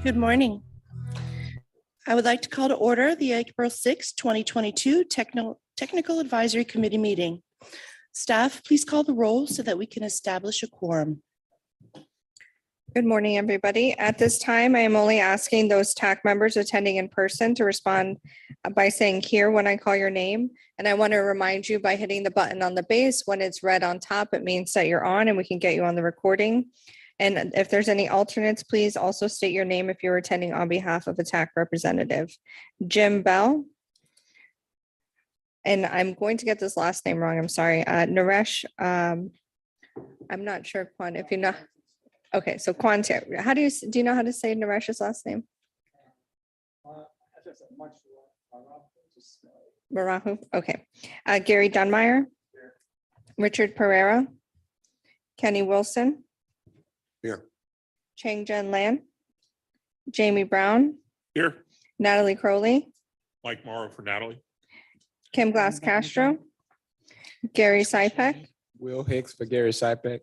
Good morning. I would like to call to order the April 6, 2022 Technical Advisory Committee meeting. Staff, please call the roll so that we can establish a quorum. Good morning, everybody. At this time, I am only asking those TAC members attending in person to respond by saying here when I call your name. And I want to remind you by hitting the button on the base, when it's red on top, it means that you're on and we can get you on the recording. And if there's any alternates, please also state your name if you're attending on behalf of a TAC representative. Jim Bell. And I'm going to get this last name wrong. I'm sorry. Naresh. I'm not sure, Quan, if you know. Okay, so Quan, do you know how to say Naresh's last name? Marahu. Okay. Gary Dunmeyer. Richard Pereira. Kenny Wilson. Here. Chang Jen Lan. Jamie Brown. Here. Natalie Crowley. Mike Morrow for Natalie. Kim Glass Castro. Gary Sipek. Will Hicks for Gary Sipek.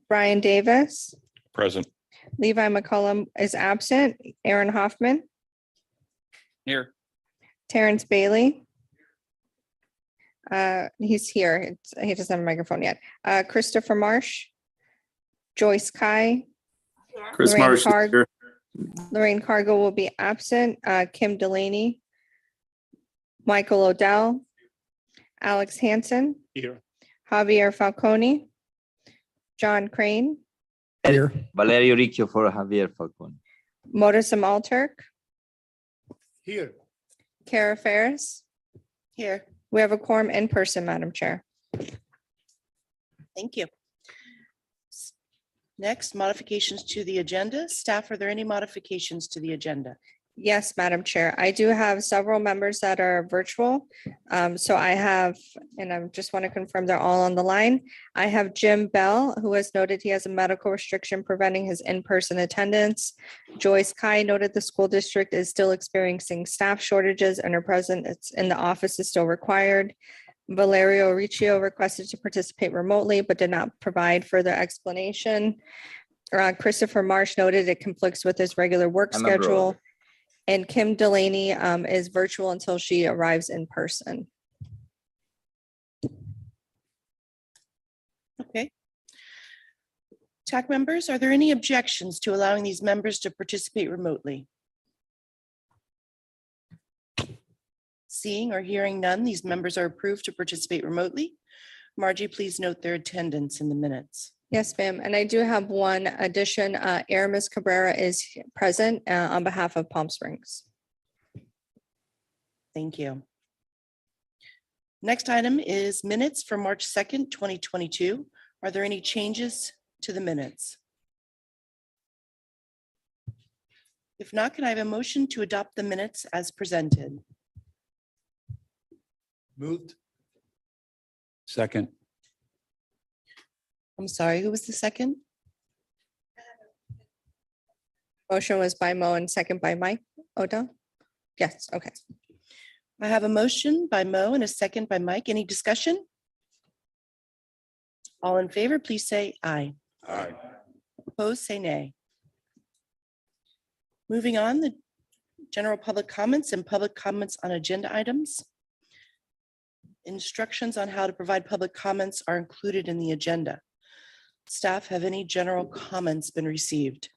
Brian Davis. Present. Levi McCollum is absent. Aaron Hoffman. Here. Terrence Bailey. He's here. He doesn't have a microphone yet. Christopher Marsh. Joyce Kai. Chris Lorraine Marsh. Carg- Here. Lorraine Cargill will be absent. Kim Delaney. Michael Odell. Alex Hansen. Here. Javier Falcone. John Crane. Here. Valerio Riccio for Javier Falcone. Modus Amalturk. Here. Kara Ferris. Here. We have a quorum in person, Madam Chair. Thank you. Next, modifications to the agenda. Staff, are there any modifications to the agenda? Yes, Madam Chair. I do have several members that are virtual. So I have, and I just want to confirm they're all on the line. I have Jim Bell, who has noted he has a medical restriction preventing his in-person attendance. Joyce Kai noted the school district is still experiencing staff shortages and her presence in the office is still required. Valerio Riccio requested to participate remotely, but did not provide further explanation. Christopher Marsh noted it conflicts with his regular work I'm abroad. schedule. And Kim Delaney is virtual until she arrives in person. Okay. TAC members, are there any objections to allowing these members to participate remotely? Seeing or hearing none, these members are approved to participate remotely. Margie, please note their attendance in the minutes. Yes, ma'am. And I do have one addition. Aramis Cabrera is present on behalf of Palm Springs. Thank you. Next item is minutes for March 2nd, 2022. Are there any changes to the minutes? If not, can I have a motion to adopt the minutes as presented? Moved. Second. I'm sorry, who was the second? Motion was by Mo and second by Mike Odell. Yes, okay. I have a motion by Mo and a second by Mike. Any discussion? All in favor, please say aye. Aye. Opposed, say nay. Moving on, the general public comments and public comments on agenda items. Instructions on how to provide public comments are included in the agenda. Staff, have any general comments been received?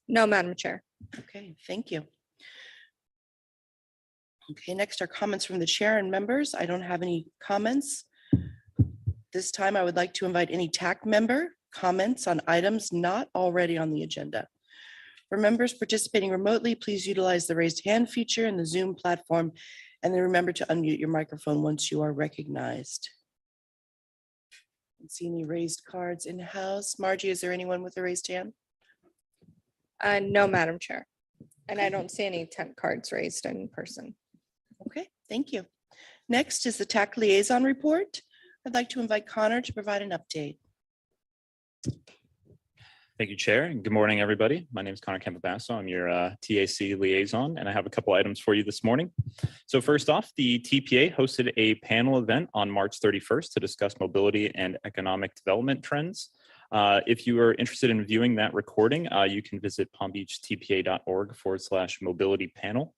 No, Madam Chair. Okay, thank you. Okay, next are comments from the chair and members. I don't have any comments. This time I would like to invite any TAC member comments on items not already on the agenda. For members participating remotely, please utilize the raised hand feature in the Zoom platform, and then remember to unmute your microphone once you are recognized. I don't see any raised cards in-house. Margie, is there anyone with a raised hand? No, Madam Chair. And I don't see any 10 cards raised in person. Okay, thank you. Next is the TAC liaison report. I'd like to invite Connor to provide an update. Thank you, Chair, and good morning, everybody. My name is Connor Campabasso. I'm your TAC liaison, and I have a couple items for you this morning. So first off, the TPA hosted a panel event on March 31st to discuss mobility and economic development trends. If you are interested in viewing that recording, you can visit palmbeachtpa.org/mobility panel.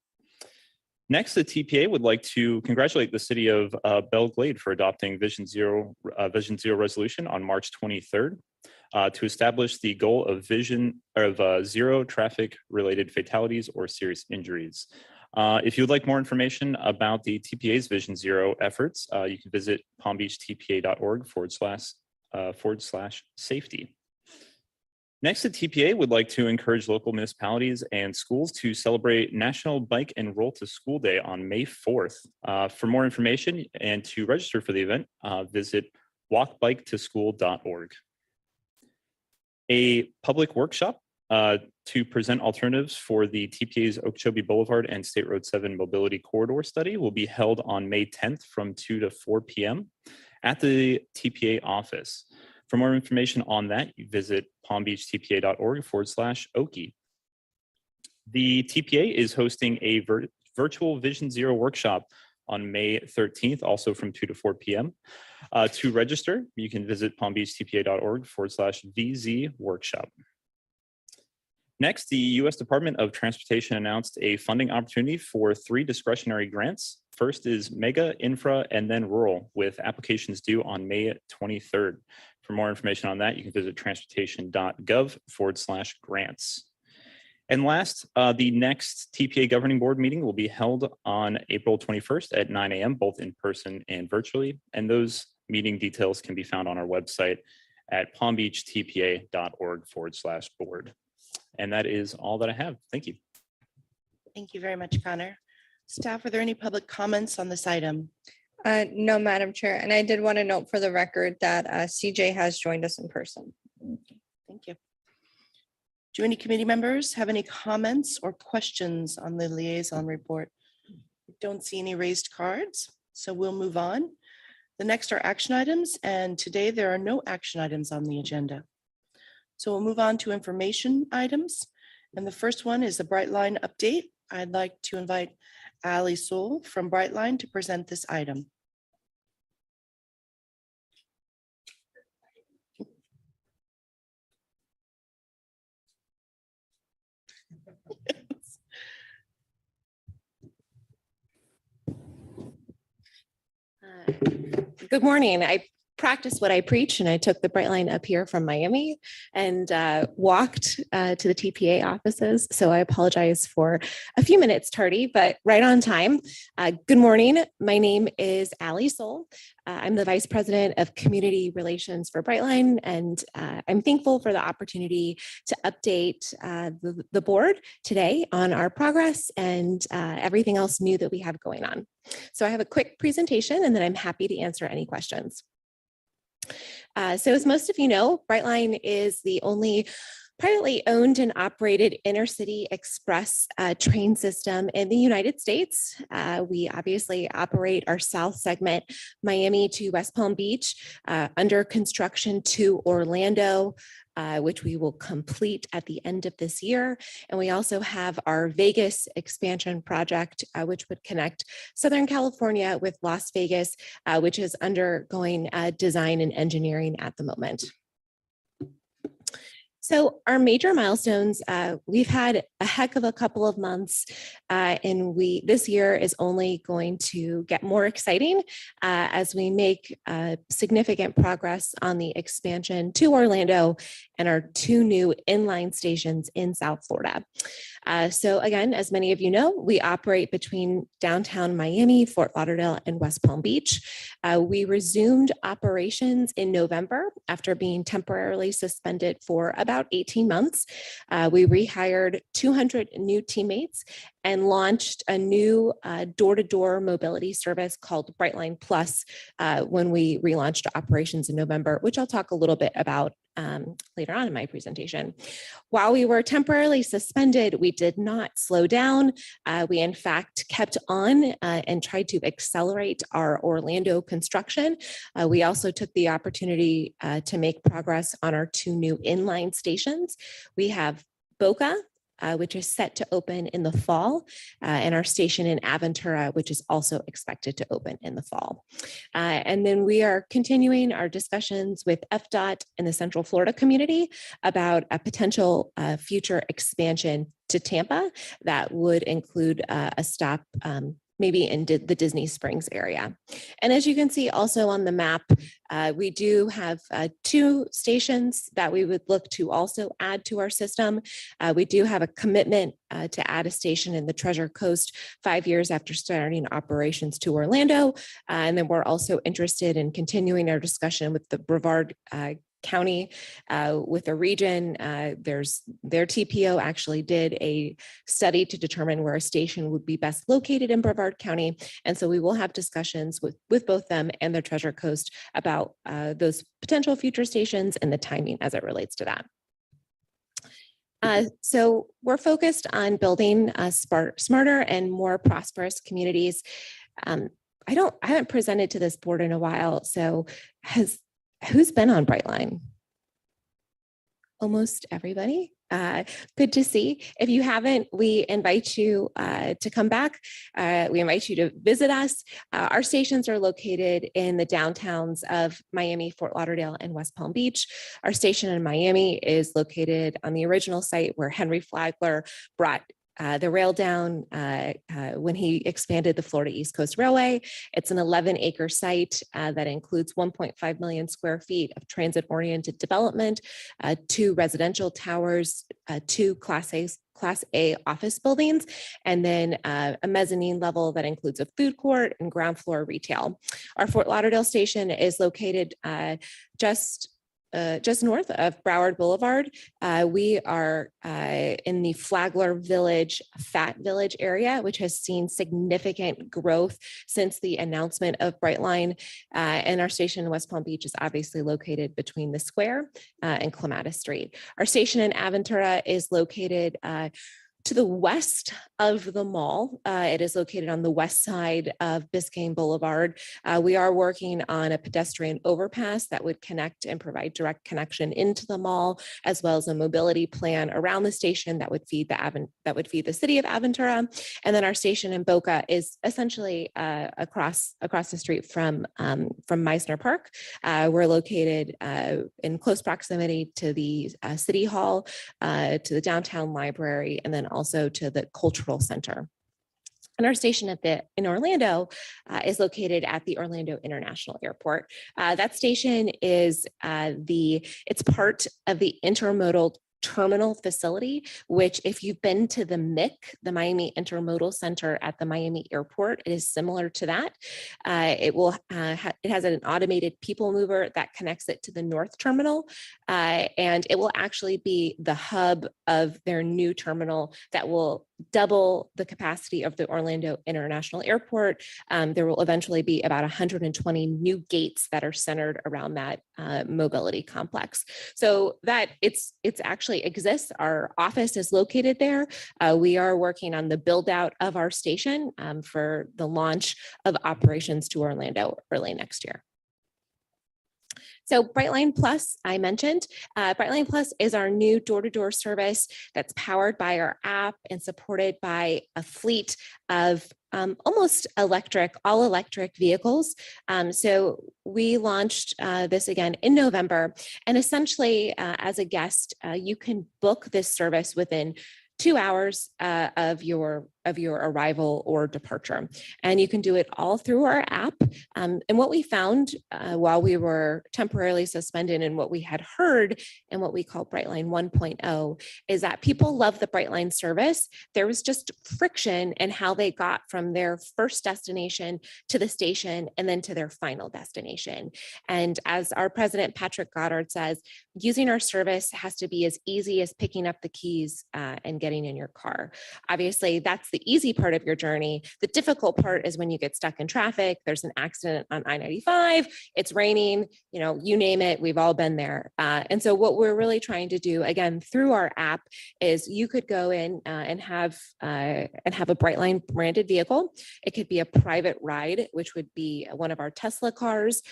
Next, the TPA would like to congratulate the city of Belle Glade for adopting Vision Zero resolution on March 23rd to establish the goal of zero traffic related fatalities or serious injuries. If you would like more information about the TPA's Vision Zero efforts, you can visit palmbeachtpa.org/safety. Next, the TPA would like to encourage local municipalities and schools to celebrate National Bike and Roll to School Day on May 4th. For more information and to register for the event, visit walkbiketoschool.org. A public workshop to present alternatives for the TPA's Okeechobee Boulevard and State Road 7 Mobility Corridor Study will be held on May 10th from 2 to 4 p.m. at the TPA office. For more information on that, you visit palmbeachtpa.org/Okie. The TPA is hosting a virtual Vision Zero workshop on May 13th, also from 2 to 4 p.m. To register, you can visit palmbeachtpa.org/VZ workshop. Next, the U.S. Department of Transportation announced a funding opportunity for 3 discretionary grants. First is Mega, Infra, and then Rural, with applications due on May 23rd. For more information on that, you can visit transportation.gov/grants. And last, the next TPA Governing Board meeting will be held on April 21st at 9 a.m., both in person and virtually. And those meeting details can be found on our website at palmbeachtpa.org/board. And that is all that I have. Thank you. Thank you very much, Connor. Staff, are there any public comments on this item? No, Madam Chair. And I did want to note for the record that CJ has joined us in person. Thank you. Do any committee members have any comments or questions on the liaison report? I don't see any raised cards, so we'll move on. The next are action items, and today there are no action items on the agenda. So we'll move on to information items. And the first one is the Brightline update. I'd like to invite Ali Soul from Brightline to present this item. Good morning. I practiced what I preach and I took the Brightline up here from Miami and walked to the TPA offices. So I apologize for a few minutes tardy, but right on time. Good morning. My name is Ali Soul. I'm the Vice President of Community Relations for Brightline, and I'm thankful for the opportunity to update the board today on our progress and everything else new that we have going on. So I have a quick presentation and then I'm happy to answer any questions. So as most of you know, Brightline is the only privately owned and operated intercity express train system in the United States. We obviously operate our south segment, Miami to West Palm Beach, under construction to Orlando, which we will complete at the end of this year. And we also have our Vegas expansion project, which would connect Southern California with Las Vegas, which is undergoing design and engineering at the moment. So our major milestones, we've had a heck of a couple of months, and this year is only going to get more exciting as we make significant progress on the expansion to Orlando and our 2 new inline stations in South Florida. So again, as many of you know, we operate between downtown Miami, Fort Lauderdale, and West Palm Beach. We resumed operations in November after being temporarily suspended for about 18 months. We rehired 200 new teammates and launched a new door-to-door mobility service called Brightline Plus when we relaunched operations in November, which I'll talk a little bit about later on in my presentation. While we were temporarily suspended, we did not slow down. We in fact kept on and tried to accelerate our Orlando construction. We also took the opportunity to make progress on our 2 new inline stations. We have Boca which is set to open in the fall, and our station in Aventura, which is also expected to open in the fall. And then we are continuing our discussions with FDOT and the Central Florida community about a potential future expansion to Tampa that would include a stop maybe in the Disney Springs area. And as you can see also on the map, we do have 2 stations that we would look to also add to our system. We do have a commitment to add a station in the Treasure Coast 5 years after starting operations to Orlando. And then we're also interested in continuing our discussion with the Brevard County with a region. Their TPO actually did a study to determine where a station would be best located in Brevard County. And so we will have discussions with both them and the Treasure Coast about those potential future stations and the timing as it relates to that. So we're focused on building smarter and more prosperous communities. I haven't presented to this board in a while. So who's been on Brightline? Almost everybody. Good to see. If you haven't, we invite you to come back. We invite you to visit us. Our stations are located in the downtowns of Miami, Fort Lauderdale, and West Palm Beach. Our station in Miami is located on the original site where Henry Flagler brought the rail down when he expanded the Florida East Coast Railway. It's an 11-acre site that includes 1.5 million square feet of transit-oriented development, 2 residential towers, 2 Class A office buildings, and then a mezzanine level that includes a food court and ground floor retail. Our Fort Lauderdale station is located just north of Broward Boulevard. We are in the Flagler Village, Fat Village area, which has seen significant growth since the announcement of Brightline. And our station in West Palm Beach is obviously located between the square and Clematis Street. Our station in Aventura is located to the west of the mall. It is located on the west side of Biscayne Boulevard. We are working on a pedestrian overpass that would connect and provide direct connection into the mall, as well as a mobility plan around the station that would feed the city of Aventura. And then our station in Boca is essentially across the street from Meisner Park. We're located in close proximity to the City Hall, to the downtown library, and then also to the cultural center. And our station in Orlando is located at the Orlando International Airport. That station is it's part of the intermodal terminal facility, which if you've been to the MIC, the Miami Intermodal Center at the Miami Airport, it is similar to that. It has an automated people mover that connects it to the North Terminal, and it will actually be the hub of their new terminal that will double the capacity of the Orlando International Airport. There will eventually be about 120 new gates that are centered around that mobility complex. So that it's actually exists. Our office is located there. We are working on the build out of our station for the launch of operations to Orlando early next year. So Brightline Plus, I mentioned, Brightline Plus is our new door-to-door service that's powered by our app and supported by a fleet of almost all electric vehicles. So we launched this again in November, and essentially as a guest, you can book this service within 2 hours of your arrival or departure. And you can do it all through our app. And what we found while we were temporarily suspended and what we had heard and what we call Brightline 1.0 is that people love the Brightline service. There was just friction in how they got from their first destination to the station and then to their final destination. And as our president, Patrick Goddard, says, using our service has to be as easy as picking up the keys and getting in your car. Obviously, that's that's the easy part of your journey. The difficult part is when you get stuck in traffic, there's an accident on I-95, it's raining, you name it, we've all been there. And so what we're really trying to do, again, through our app, is you could go in and have a Brightline branded vehicle. It could be a private ride, which would be one of our Tesla cars,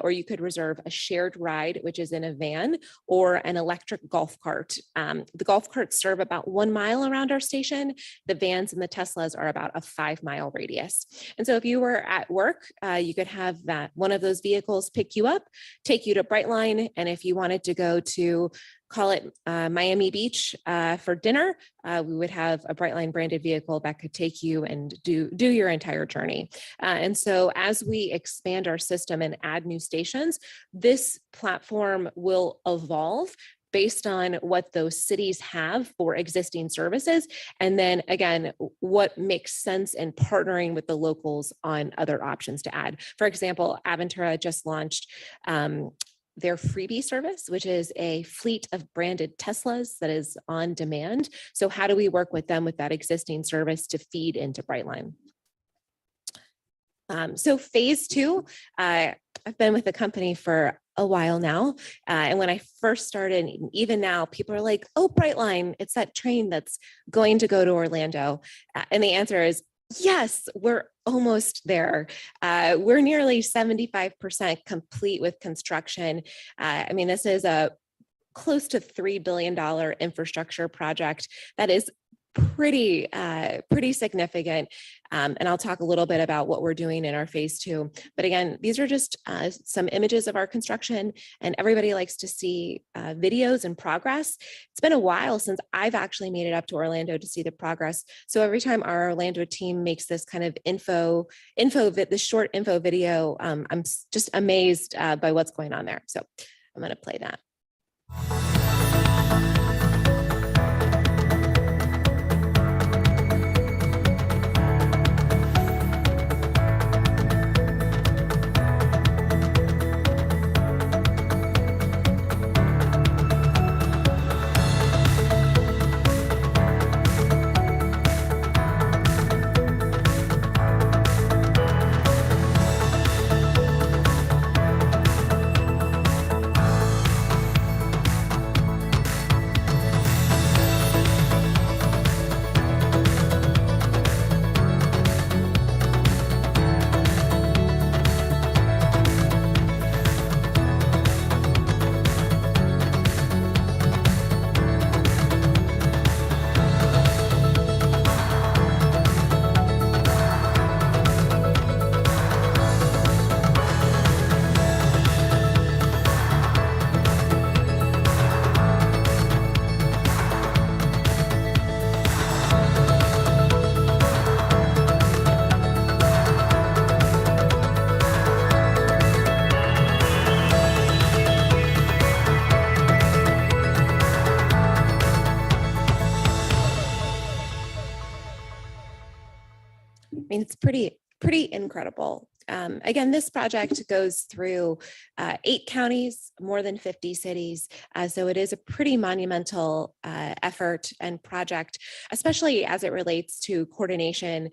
or you could reserve a shared ride, which is in a van, or an electric golf cart. The golf carts serve about 1 mile around our station. The vans and the Teslas are about a 5-mile radius. And so if you were at work, you could have one of those vehicles pick you up, take you to Brightline. And if you wanted to go to, call it Miami Beach for dinner, we would have a Brightline branded vehicle that could take you and do your entire journey. And so as we expand our system and add new stations, this platform will evolve based on what those cities have for existing services. And then again, what makes sense in partnering with the locals on other options to add. For example, Aventura just launched their freebie service, which is a fleet of branded Teslas that is on demand. So how do we work with them with that existing service to feed into Brightline? So phase 2, I've been with the company for a while now. And when I first started, even now, people are like, oh, Brightline, it's that train that's going to go to Orlando. And the answer is, yes, we're almost there. We're nearly 75% complete with construction. I mean, this is a close to $3 billion infrastructure project that is pretty significant. And I'll talk a little bit about what we're doing in our phase 2. But again, these are just some images of our construction, and everybody likes to see videos and progress. It's been a while since I've actually made it up to Orlando to see the progress. So every time our Orlando team makes this kind of this short info video, I'm just amazed by what's going on there. So I'm going to play that. I mean, it's pretty incredible. Again, this project goes through 8 counties, more than 50 cities. So it is a pretty monumental effort and project, especially as it relates to coordination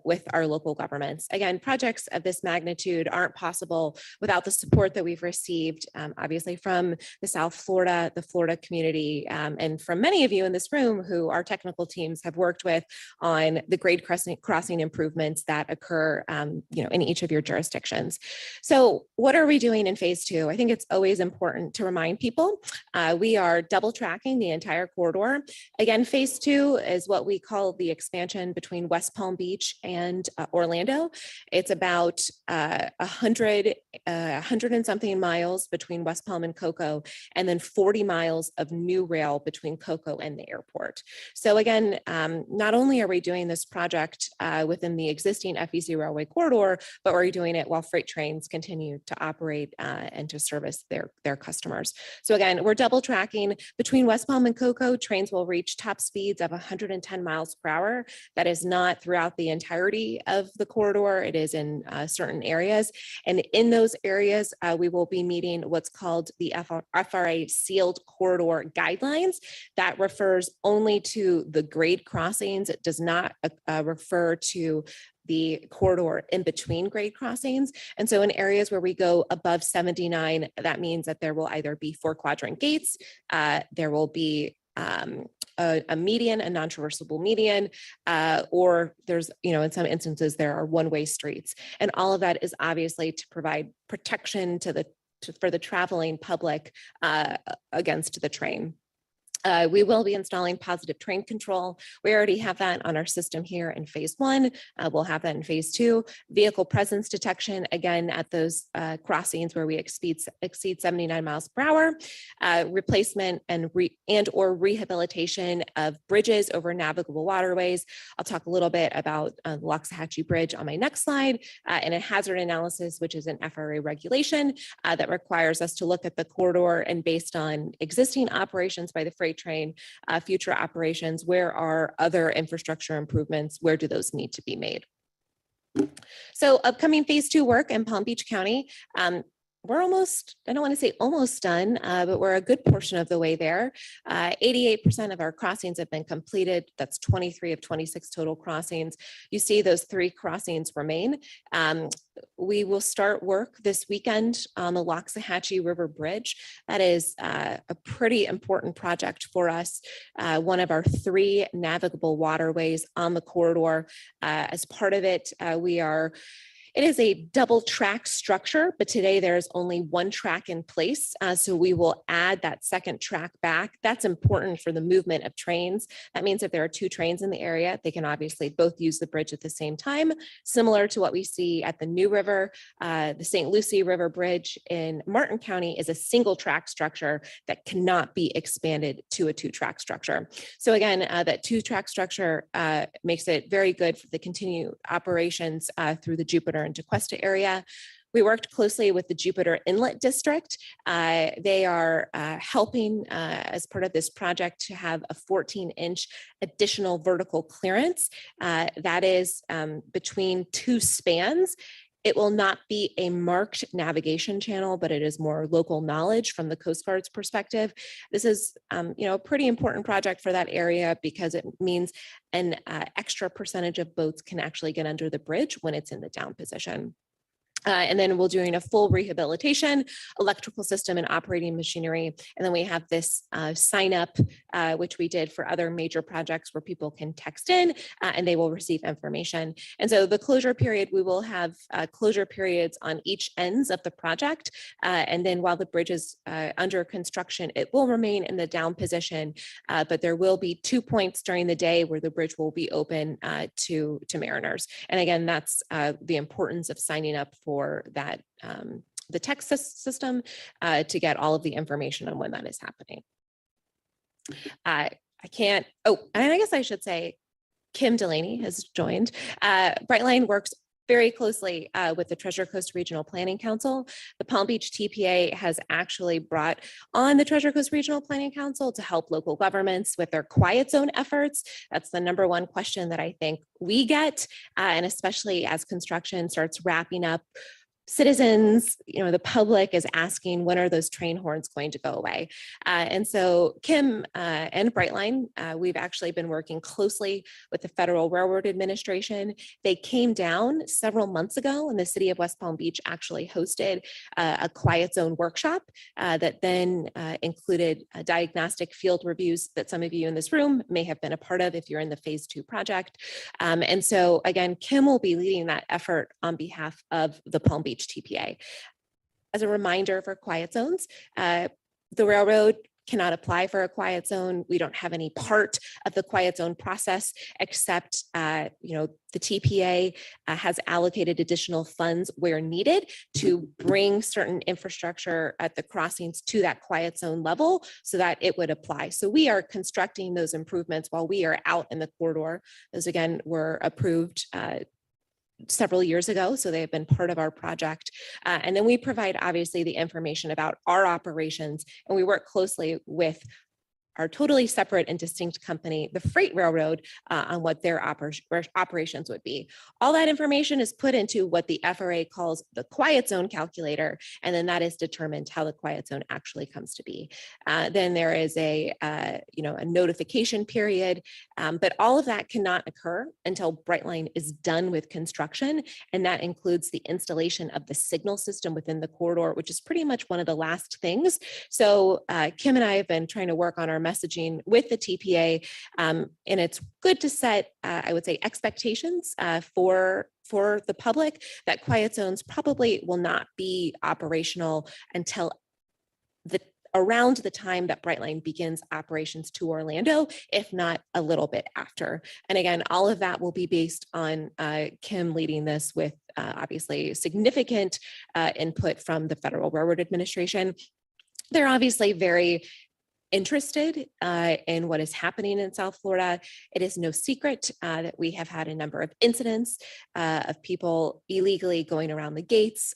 with our local governments. Again, projects of this magnitude aren't possible without the support that we've received, obviously from the South Florida, the Florida community, and from many of you in this room who our technical teams have worked with on the grade crossing improvements that occur in each of your jurisdictions. So what are we doing in phase 2? I think it's always important to remind people we are double tracking the entire corridor. Again, phase 2 is what we call the expansion between West Palm Beach and Orlando. It's about 100 and something miles between West Palm and Cocoa, and then 40 miles of new rail between Cocoa and the airport. So again, not only are we doing this project within the existing FEC railway corridor, but we're doing it while freight trains continue to operate and to service their customers. So again, we're double tracking between West Palm and Cocoa. Trains will reach top speeds of 110 miles per hour. That is not throughout the entirety of the corridor. It is in certain areas. And in those areas, we will be meeting what's called the FRA sealed corridor guidelines. That refers only to the grade crossings. It does not refer to the corridor in between grade crossings. And so in areas where we go above 79, that means that there will either be 4 quadrant gates, there will be a median, a non-traversable median, or there's, in some instances, there are one-way streets. And all of that is obviously to provide protection for the traveling public against the train. We will be installing positive train control. We already have that on our system here in phase 1. We'll have that in phase 2. Vehicle presence detection, again, at those crossings where we exceed 79 miles per hour. Replacement and or rehabilitation of bridges over navigable waterways. I'll talk a little bit about the Loxahatchee Bridge on my next slide, and a hazard analysis, which is an FRA regulation that requires us to look at the corridor, and based on existing operations by the freight train, future operations, where are other infrastructure improvements, where do those need to be made? So upcoming phase 2 work in Palm Beach County, we're almost, I don't want to say almost done, but we're a good portion of the way there. 88% of our crossings have been completed. That's 23 of 26 total crossings. You see those 3 crossings remain. We will start work this weekend on the Loxahatchee River Bridge. That is a pretty important project for us. One of our 3 navigable waterways on the corridor. As part of it, it is a double track structure, but today there's only 1 track in place. So we will add that second track back. That's important for the movement of trains. That means if there are 2 trains in the area, they can obviously both use the bridge at the same time, similar to what we see at the New River. The St. Lucie River Bridge in Martin County is a single track structure that cannot be expanded to a 2-track structure. So again, that 2-track structure makes it very good for the continued operations through the Jupiter and DeQuesta area. We worked closely with the Jupiter Inlet District. They are helping as part of this project to have a 14-inch additional vertical clearance. That is between 2 spans. It will not be a marked navigation channel, but it is more local knowledge from the Coast Guard's perspective. This is, a pretty important project for that area because it means an extra percentage of boats can actually get under the bridge when it's in the down position. And then we're doing a full rehabilitation, electrical system and operating machinery. And then we have this sign up, which we did for other major projects where people can text in and they will receive information. And so the closure period, we will have closure periods on each ends of the project. And then while the bridge is under construction, it will remain in the down position, but there will be 2 points during the day where the bridge will be open to mariners. And again, that's the importance of signing up for that, the text system to get all of the information on when that is happening. And I guess I should say Kim Delaney has joined. Brightline works very closely with the Treasure Coast Regional Planning Council. The Palm Beach TPA has actually brought on the Treasure Coast Regional Planning Council to help local governments with their quiet zone efforts. That's the #1 question that I think we get, and especially as construction starts wrapping up, citizens, the public is asking, when are those train horns going to go away? And so Kim and Brightline, we've actually been working closely with the Federal Railroad Administration. They came down several months ago, and the city of West Palm Beach actually hosted a quiet zone workshop that then included diagnostic field reviews that some of you in this room may have been a part of if you're in the phase 2 project. And so again, Kim will be leading that effort on behalf of the Palm Beach TPA. As a reminder for quiet zones, the railroad cannot apply for a quiet zone. We don't have any part of the quiet zone process except, the TPA has allocated additional funds where needed to bring certain infrastructure at the crossings to that quiet zone level so that it would apply. So we are constructing those improvements while we are out in the corridor. Those again were approved several years ago, so they have been part of our project. And then we provide obviously the information about our operations, and we work closely with our totally separate and distinct company, the Freight Railroad, on what their operations would be. All that information is put into what the FRA calls the quiet zone calculator, and then that is determined how the quiet zone actually comes to be. Then there is a notification period, but all of that cannot occur until Brightline is done with construction, and that includes the installation of the signal system within the corridor, which is pretty much one of the last things. So Kim and I have been trying to work on our messaging with the TPA, and it's good to set, I would say, expectations for the public that quiet zones probably will not be operational until around the time that Brightline begins operations to Orlando, if not a little bit after. And again, all of that will be based on Kim leading this with obviously significant input from the Federal Railroad Administration. They're obviously very interested in what is happening in South Florida. It is no secret that we have had a number of incidents of people illegally going around the gates,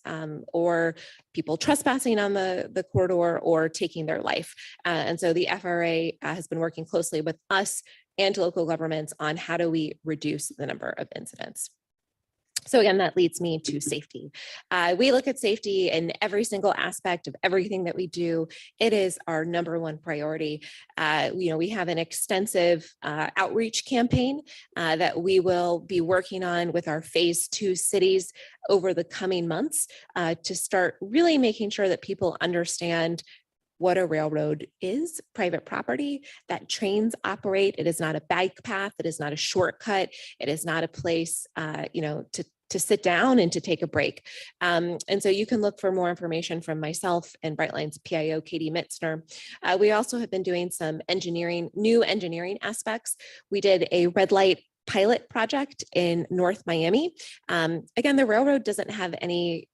or people trespassing on the corridor or taking their life. And so the FRA has been working closely with us and local governments on how do we reduce the number of incidents. So again, that leads me to safety. We look at safety in every single aspect of everything that we do. It is our number one priority. We have an extensive outreach campaign that we will be working on with our phase 2 cities over the coming months to start really making sure that people understand what a railroad is, private property, that trains operate. It is not a bike path. It is not a shortcut. It is not a place, to sit down and to take a break. And so you can look for more information from myself and Brightline's PIO, Katie Mitzner. We also have been doing some new engineering aspects. We did a red light pilot project in North Miami. Again, the railroad doesn't have any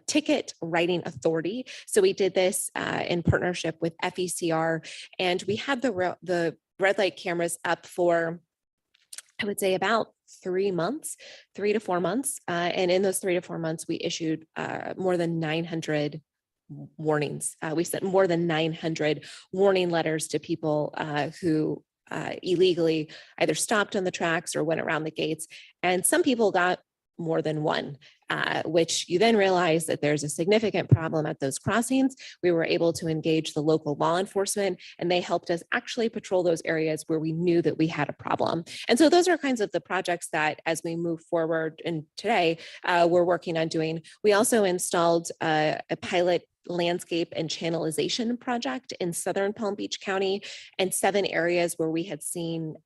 ticket writing authority. So we did this in partnership with FECR, and we had the red light cameras up for, I would say, about 3 to 4 months. And in those 3 to 4 months, we issued more than 900 warnings. We sent more than 900 warning letters to people who illegally either stopped on the tracks or went around the gates. And some people got more than one, which you then realize that there's a significant problem at those crossings. We were able to engage the local law enforcement, and they helped us actually patrol those areas where we knew that we had a problem. And so those are kinds of the projects that, as we move forward, and today we're working on doing. We also installed a pilot landscape and channelization project in southern Palm Beach County and 7 areas where we had seen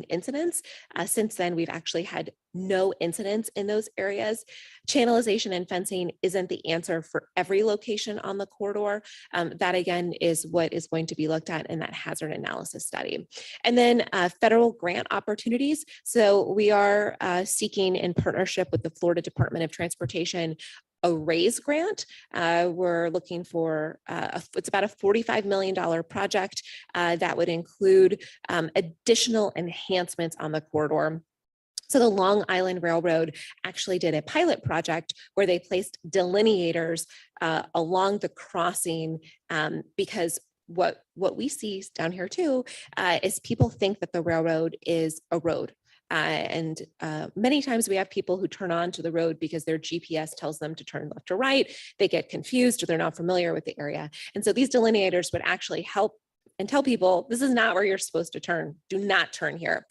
incidents. Since then, we've actually had no incidents in those areas. Channelization and fencing isn't the answer for every location on the corridor. That again is what is going to be looked at in that hazard analysis study. And then federal grant opportunities. So we are seeking, in partnership with the Florida Department of Transportation, a RAISE grant. We're looking for, it's about a $45 million project that would include additional enhancements on the corridor. So the Long Island Railroad actually did a pilot project where they placed delineators along the crossing because what we see down here too is people think that the railroad is a road. And many times we have people who turn on to the road because their GPS tells them to turn left or right. They get confused or they're not familiar with the area. And so these delineators would actually help and tell people, this is not where you're supposed to turn. Do not turn here.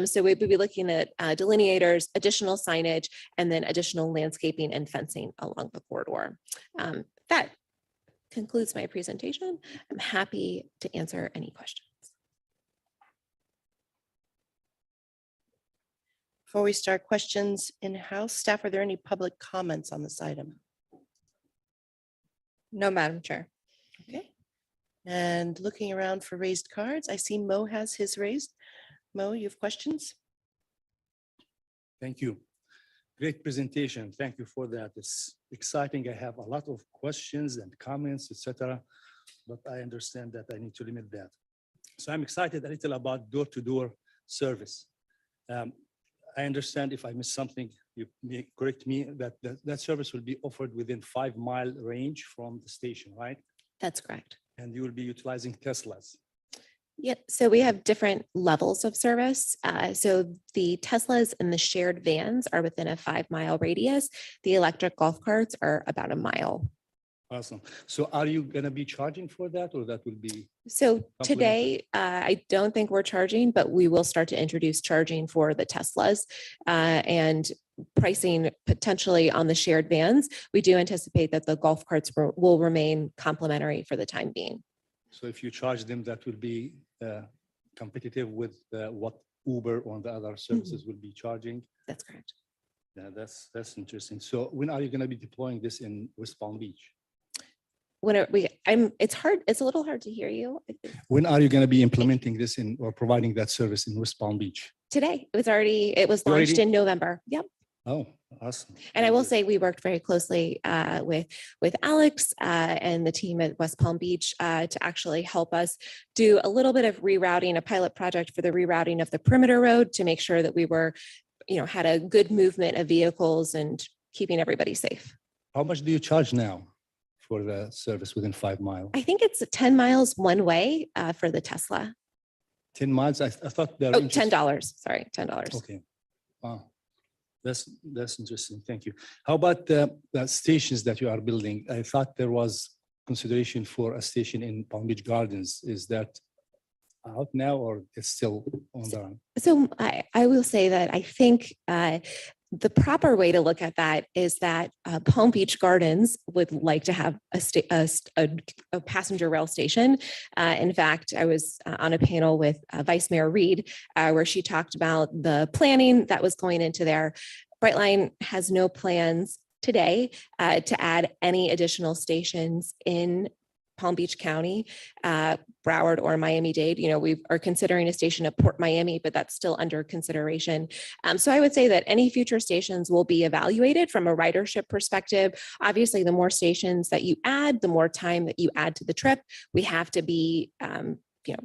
So we would be looking at delineators, additional signage, and then additional landscaping and fencing along the corridor. That concludes my presentation. I'm happy to answer any questions. Before we start questions in-house, staff, are there any public comments on this item? No, Madam Chair. Okay. And looking around for raised cards, I see Mo has his raised. Mo, you have questions? Thank you. Great presentation. Thank you for that. It's exciting. I have a lot of questions and comments, etc. But I understand that I need to limit that. So I'm excited a little about door-to-door service. I understand if I missed something, correct me, that service will be offered within 5-mile range from the station, right? That's correct. And you will be utilizing Teslas. Yeah, so we have different levels of service. So the Teslas and the shared vans are within a 5-mile radius. The electric golf carts are about a mile. Awesome. So are you going to be charging for that, or that will be? So Complimentary. today, I don't think we're charging, but we will start to introduce charging for the Teslas and pricing potentially on the shared vans. We do anticipate that the golf carts will remain complimentary for the time being. So if you charge them, that will be competitive with what Uber or the other services will be charging. That's correct. Yeah, that's interesting. So when are you going to be deploying this in West Palm Beach? It's a little hard to hear you. When are you going to be implementing this in or providing that service in West Palm Beach? Today, it was launched Already? in November. Yep. Oh, awesome. And I will say we worked very closely with Alex and the team at West Palm Beach to actually help us do a little bit of rerouting, a pilot project for the rerouting of the perimeter road to make sure that we were, had a good movement of vehicles and keeping everybody safe. How much do you charge now for the service within 5 miles? I think it's 10 miles one way for the Tesla. 10 miles? I thought there Oh, $10. Sorry, $10. Okay. Wow. That's interesting. Thank you. How about the stations that you are building? I thought there was consideration for a station in Palm Beach Gardens. Is that out now, or it's still on the run? So I will say that I think the proper way to look at that is that Palm Beach Gardens would like to have a passenger rail station. In fact, I was on a panel with Vice Mayor Reed where she talked about the planning that was going into there. Brightline has no plans today to add any additional stations in Palm Beach County, Broward, or Miami-Dade. We are considering a station at Port Miami, but that's still under consideration. So I would say that any future stations will be evaluated from a ridership perspective. Obviously, the more stations that you add, the more time that you add to the trip. We have to be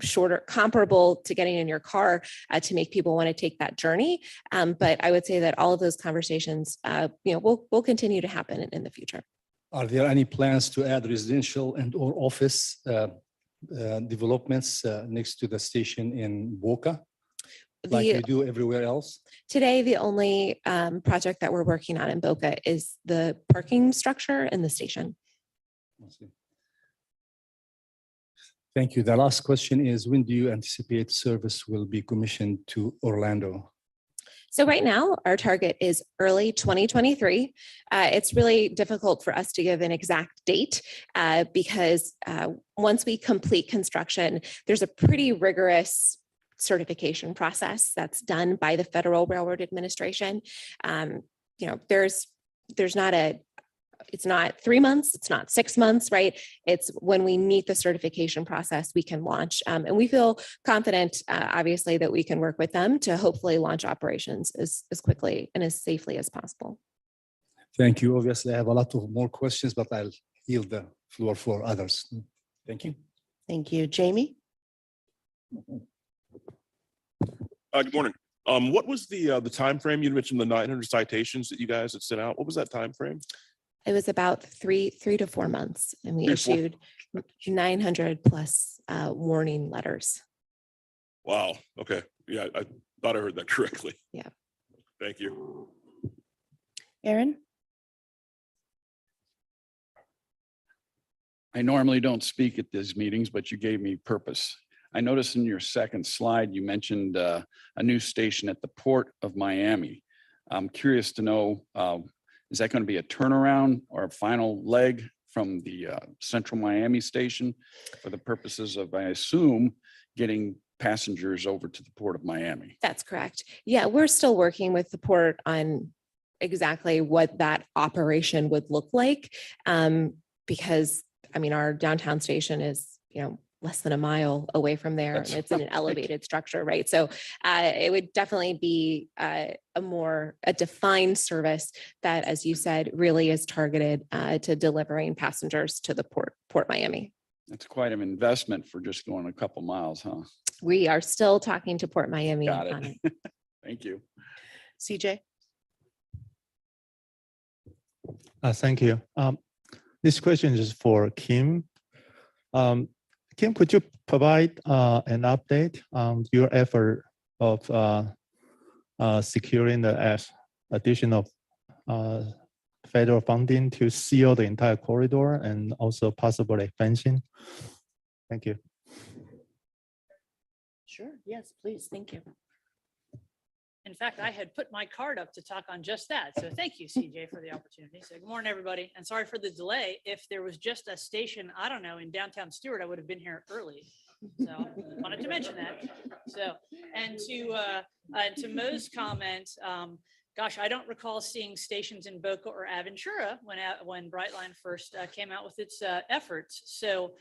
shorter, comparable to getting in your car to make people want to take that journey. But I would say that all of those conversations, will continue to happen in the future. Are there any plans to add residential and or office developments next to the station in Boca, like we do everywhere else? Today, the only project that we're working on in Boca is the parking structure in the station. Thank you. The last question is, when do you anticipate service will be commissioned to Orlando? So right now, our target is early 2023. It's really difficult for us to give an exact date because once we complete construction, there's a pretty rigorous certification process that's done by the Federal Railroad Administration. It's not 3 months, it's not 6 months, right? It's when we meet the certification process, we can launch. And we feel confident, obviously, that we can work with them to hopefully launch operations as quickly and as safely as possible. Thank you. Obviously, I have a lot of more questions, but I'll yield the floor for others. Thank you. Thank you. Jamie? Good morning. What was the time frame? You mentioned the 900 citations that you guys had sent out. What was that time frame? It was about three to 4 months, and we 3 to 4 issued 900 plus warning letters. Wow. Okay. Yeah, I thought I heard that correctly. Yeah. Thank you. Aaron? I normally don't speak at these meetings, but you gave me purpose. I noticed in your second slide, you mentioned a new station at the Port of Miami. I'm curious to know, is that going to be a turnaround or a final leg from the Central Miami station for the purposes of, I assume, getting passengers over to the Port of Miami? That's correct. Yeah, we're still working with the port on exactly what that operation would look like. Because our downtown station is, less than a mile away from there. That's and it's in an right. elevated structure, right? So it would definitely be a defined service that, as you said, really is targeted to delivering passengers to the Port Miami. That's quite an investment for just going a couple miles, huh? We are still talking to Port Miami Got on it. it. Thank you. CJ? Thank you. This question is for Kim. Kim, could you provide an update on your effort of securing the additional federal funding to seal the entire corridor and also possible expansion? Thank you. Sure. Yes, please. Thank you. In fact, I had put my card up to talk on just that. So thank you, CJ, for the opportunity. So good morning, everybody. And sorry for the delay. If there was just a station, I don't know, in downtown Stewart, I would have been here early. So wanted to mention that. So, and to Mo's comment, gosh, I don't recall seeing stations in Boca or Aventura when Brightline first came out with its efforts. So,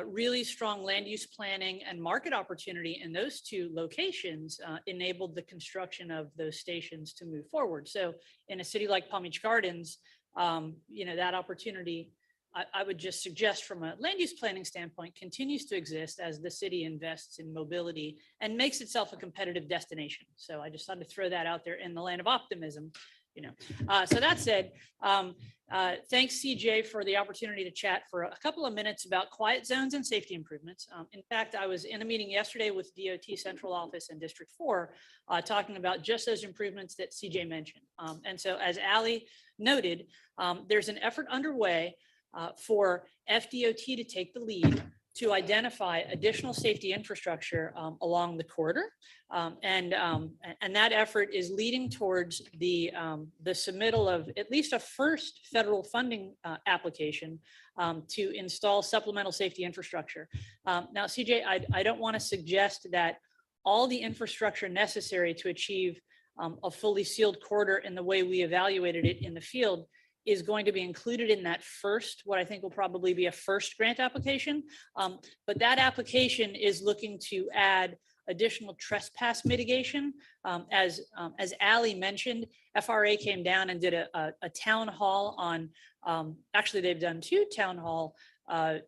really strong land use planning and market opportunity in those two locations enabled the construction of those stations to move forward. So in a city like Palm Beach Gardens, that opportunity, I would just suggest from a land use planning standpoint, continues to exist as the city invests in mobility and makes itself a competitive destination. So I just wanted to throw that out there in the land of optimism. So that said, thanks CJ for the opportunity to chat for a couple of minutes about quiet zones and safety improvements. In fact, I was in a meeting yesterday with DOT Central Office and District 4 talking about just those improvements that CJ mentioned. And so as Ali noted, there's an effort underway for FDOT to take the lead to identify additional safety infrastructure along the corridor. And that effort is leading towards the submittal of at least a first federal funding application to install supplemental safety infrastructure. Now, CJ, I don't want to suggest that all the infrastructure necessary to achieve a fully sealed corridor in the way we evaluated it in the field is going to be included in that first, what I think will probably be a first grant application. But that application is looking to add additional trespass mitigation. As Ali mentioned, FRA came down and did a town hall on, actually they've done 2 town hall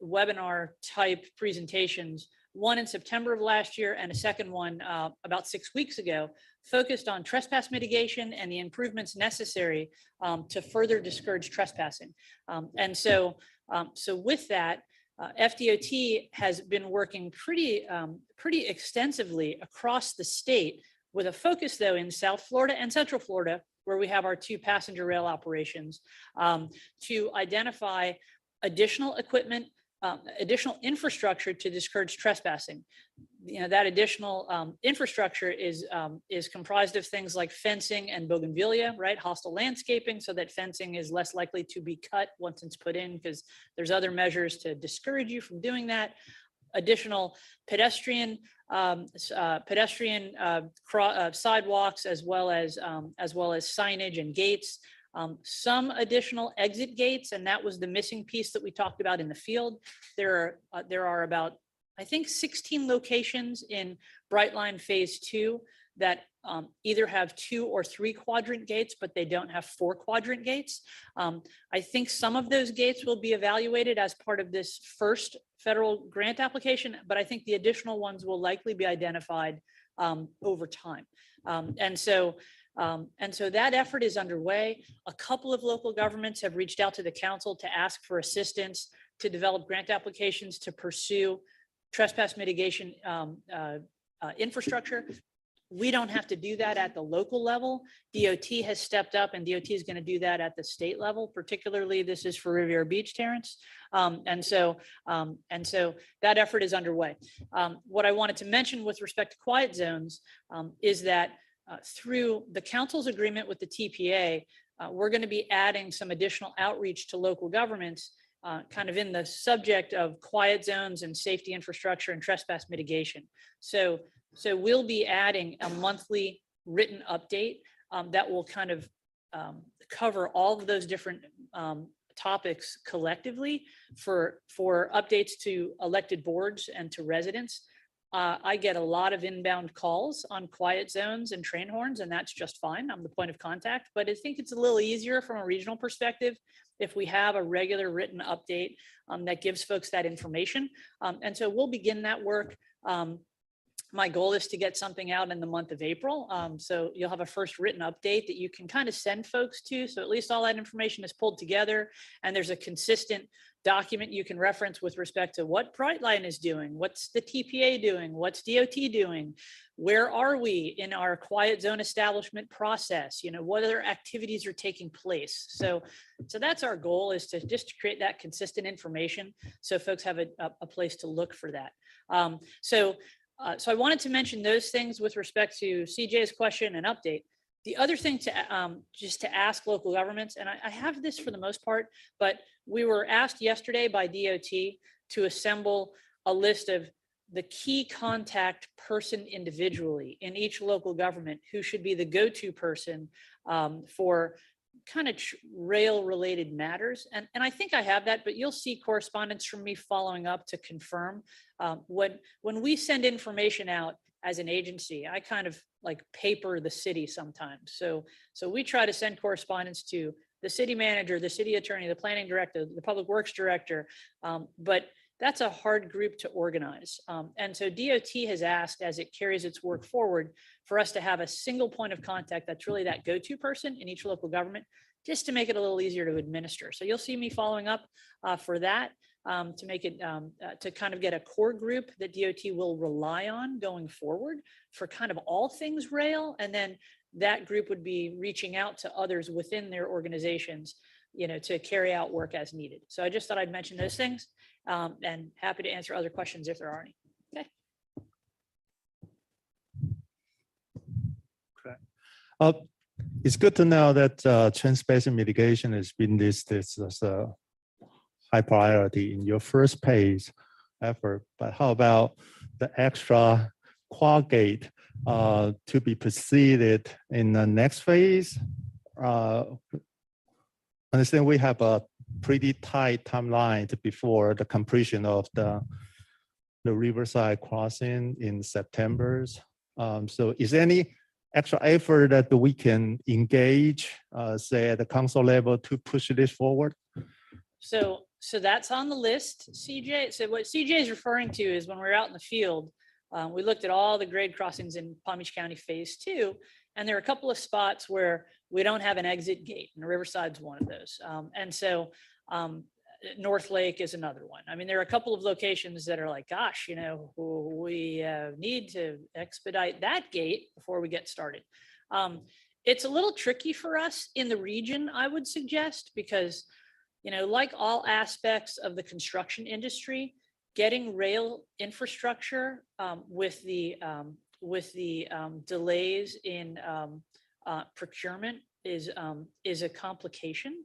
webinar type presentations, one in September of last year and a second one about 6 weeks ago, focused on trespass mitigation and the improvements necessary to further discourage trespassing. And so with that, FDOT has been working pretty extensively across the state with a focus though in South Florida and Central Florida, where we have our 2 passenger rail operations, to identify additional equipment, additional infrastructure to discourage trespassing. That additional infrastructure is comprised of things like fencing and bougainvillea, right? Hostile landscaping, so that fencing is less likely to be cut once it's put in, because there's other measures to discourage you from doing that. Additional pedestrian sidewalks, as well as signage and gates. Some additional exit gates, and that was the missing piece that we talked about in the field. There are about, I think, 16 locations in Brightline Phase 2 that either have 2 or 3 quadrant gates, but they don't have 4 quadrant gates. I think some of those gates will be evaluated as part of this first federal grant application, but I think the additional ones will likely be identified over time. And so that effort is underway. A couple of local governments have reached out to the council to ask for assistance to develop grant applications to pursue trespass mitigation infrastructure. We don't have to do that at the local level. DOT has stepped up, and DOT is going to do that at the state level. Particularly, this is for Riviera Beach, Terrence. And so that effort is underway. What I wanted to mention with respect to quiet zones is that through the council's agreement with the TPA, we're going to be adding some additional outreach to local governments, kind of in the subject of quiet zones and safety infrastructure and trespass mitigation. So we'll be adding a monthly written update that will kind of cover all of those different topics collectively for updates to elected boards and to residents. I get a lot of inbound calls on quiet zones and train horns, and that's just fine. I'm the point of contact, but I think it's a little easier from a regional perspective if we have a regular written update that gives folks that information. And so we'll begin that work My goal is to get something out in the month of April. So you'll have a first written update that you can kind of send folks to. So at least all that information is pulled together and there's a consistent document you can reference with respect to what Brightline is doing, what's the TPA doing, what's DOT doing, where are we in our quiet zone establishment process, what other activities are taking place. So that's our goal, is to just create that consistent information so folks have a place to look for that. So I wanted to mention those things with respect to CJ's question and update. The other thing to just to ask local governments, and I have this for the most part, but we were asked yesterday by DOT to assemble a list of the key contact person individually in each local government who should be the go-to person for kind of rail related matters. And I think I have that, but you'll see correspondence from me following up to confirm. When we send information out as an agency, I kind of like paper the city sometimes. So we try to send correspondence to the city manager, the city attorney, the planning director, the public works director. But that's a hard group to organize. And so DOT has asked, as it carries its work forward, for us to have a single point of contact that's really that go-to person in each local government, just to make it a little easier to administer. So you'll see me following up for that, to make it, to kind of get a core group that DOT will rely on going forward for kind of all things rail. And then that group would be reaching out to others within their organizations, to carry out work as needed. So I just thought I'd mention those things, and happy to answer other questions if there are any. Okay. It's good to know that transportation mitigation has been listed as a high priority in your first phase effort. But how about the extra quad gate to be proceeded in the next phase? Understand we have a pretty tight timeline before the completion of the Riverside crossing in September. So is there any extra effort that we can engage, say at the council level, to push this forward? So that's on the list, CJ. So what CJ is referring to is when we were out in the field, we looked at all the grade crossings in Palm Beach County Phase 2, and there are a couple of spots where we don't have an exit gate, and Riverside's one of those. And so North Lake is another one. I mean, there are a couple of locations that are like, gosh, we need to expedite that gate before we get started. It's a little tricky for us in the region, I would suggest, because, like all aspects of the construction industry, getting rail infrastructure with the delays in procurement is a complication.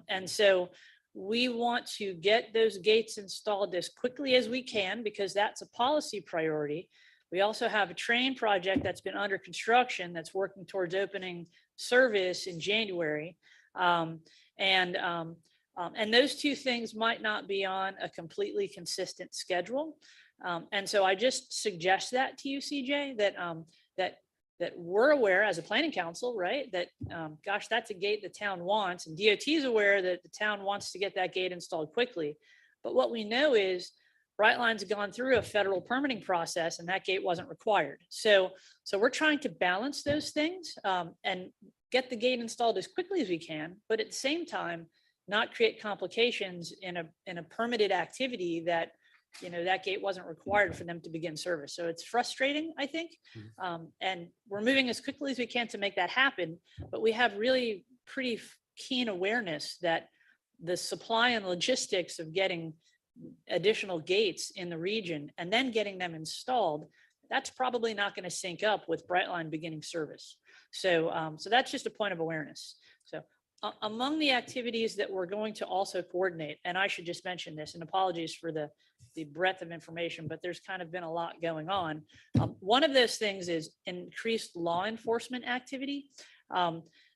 And so we want to get those gates installed as quickly as we can, because that's a policy priority. We also have a train project that's been under construction that's working towards opening service in January. And those two things might not be on a completely consistent schedule. And so I just suggest that to you, CJ, that we're aware as a planning council, right, that, gosh, that's a gate the town wants, and DOT is aware that the town wants to get that gate installed quickly. But what we know is Brightline's gone through a federal permitting process and that gate wasn't required. So we're trying to balance those things and get the gate installed as quickly as we can, but at the same time, not create complications in a permitted activity that, that gate wasn't required for them to begin service. So it's frustrating, I think. And we're moving as quickly as we can to make that happen. But we have really pretty keen awareness that the supply and logistics of getting additional gates in the region and then getting them installed, that's probably not going to sync up with Brightline beginning service. So that's just a point of awareness. So among the activities that we're going to also coordinate, and I should just mention this, and apologies for the breadth of information, but there's kind of been a lot going on. One of those things is increased law enforcement activity.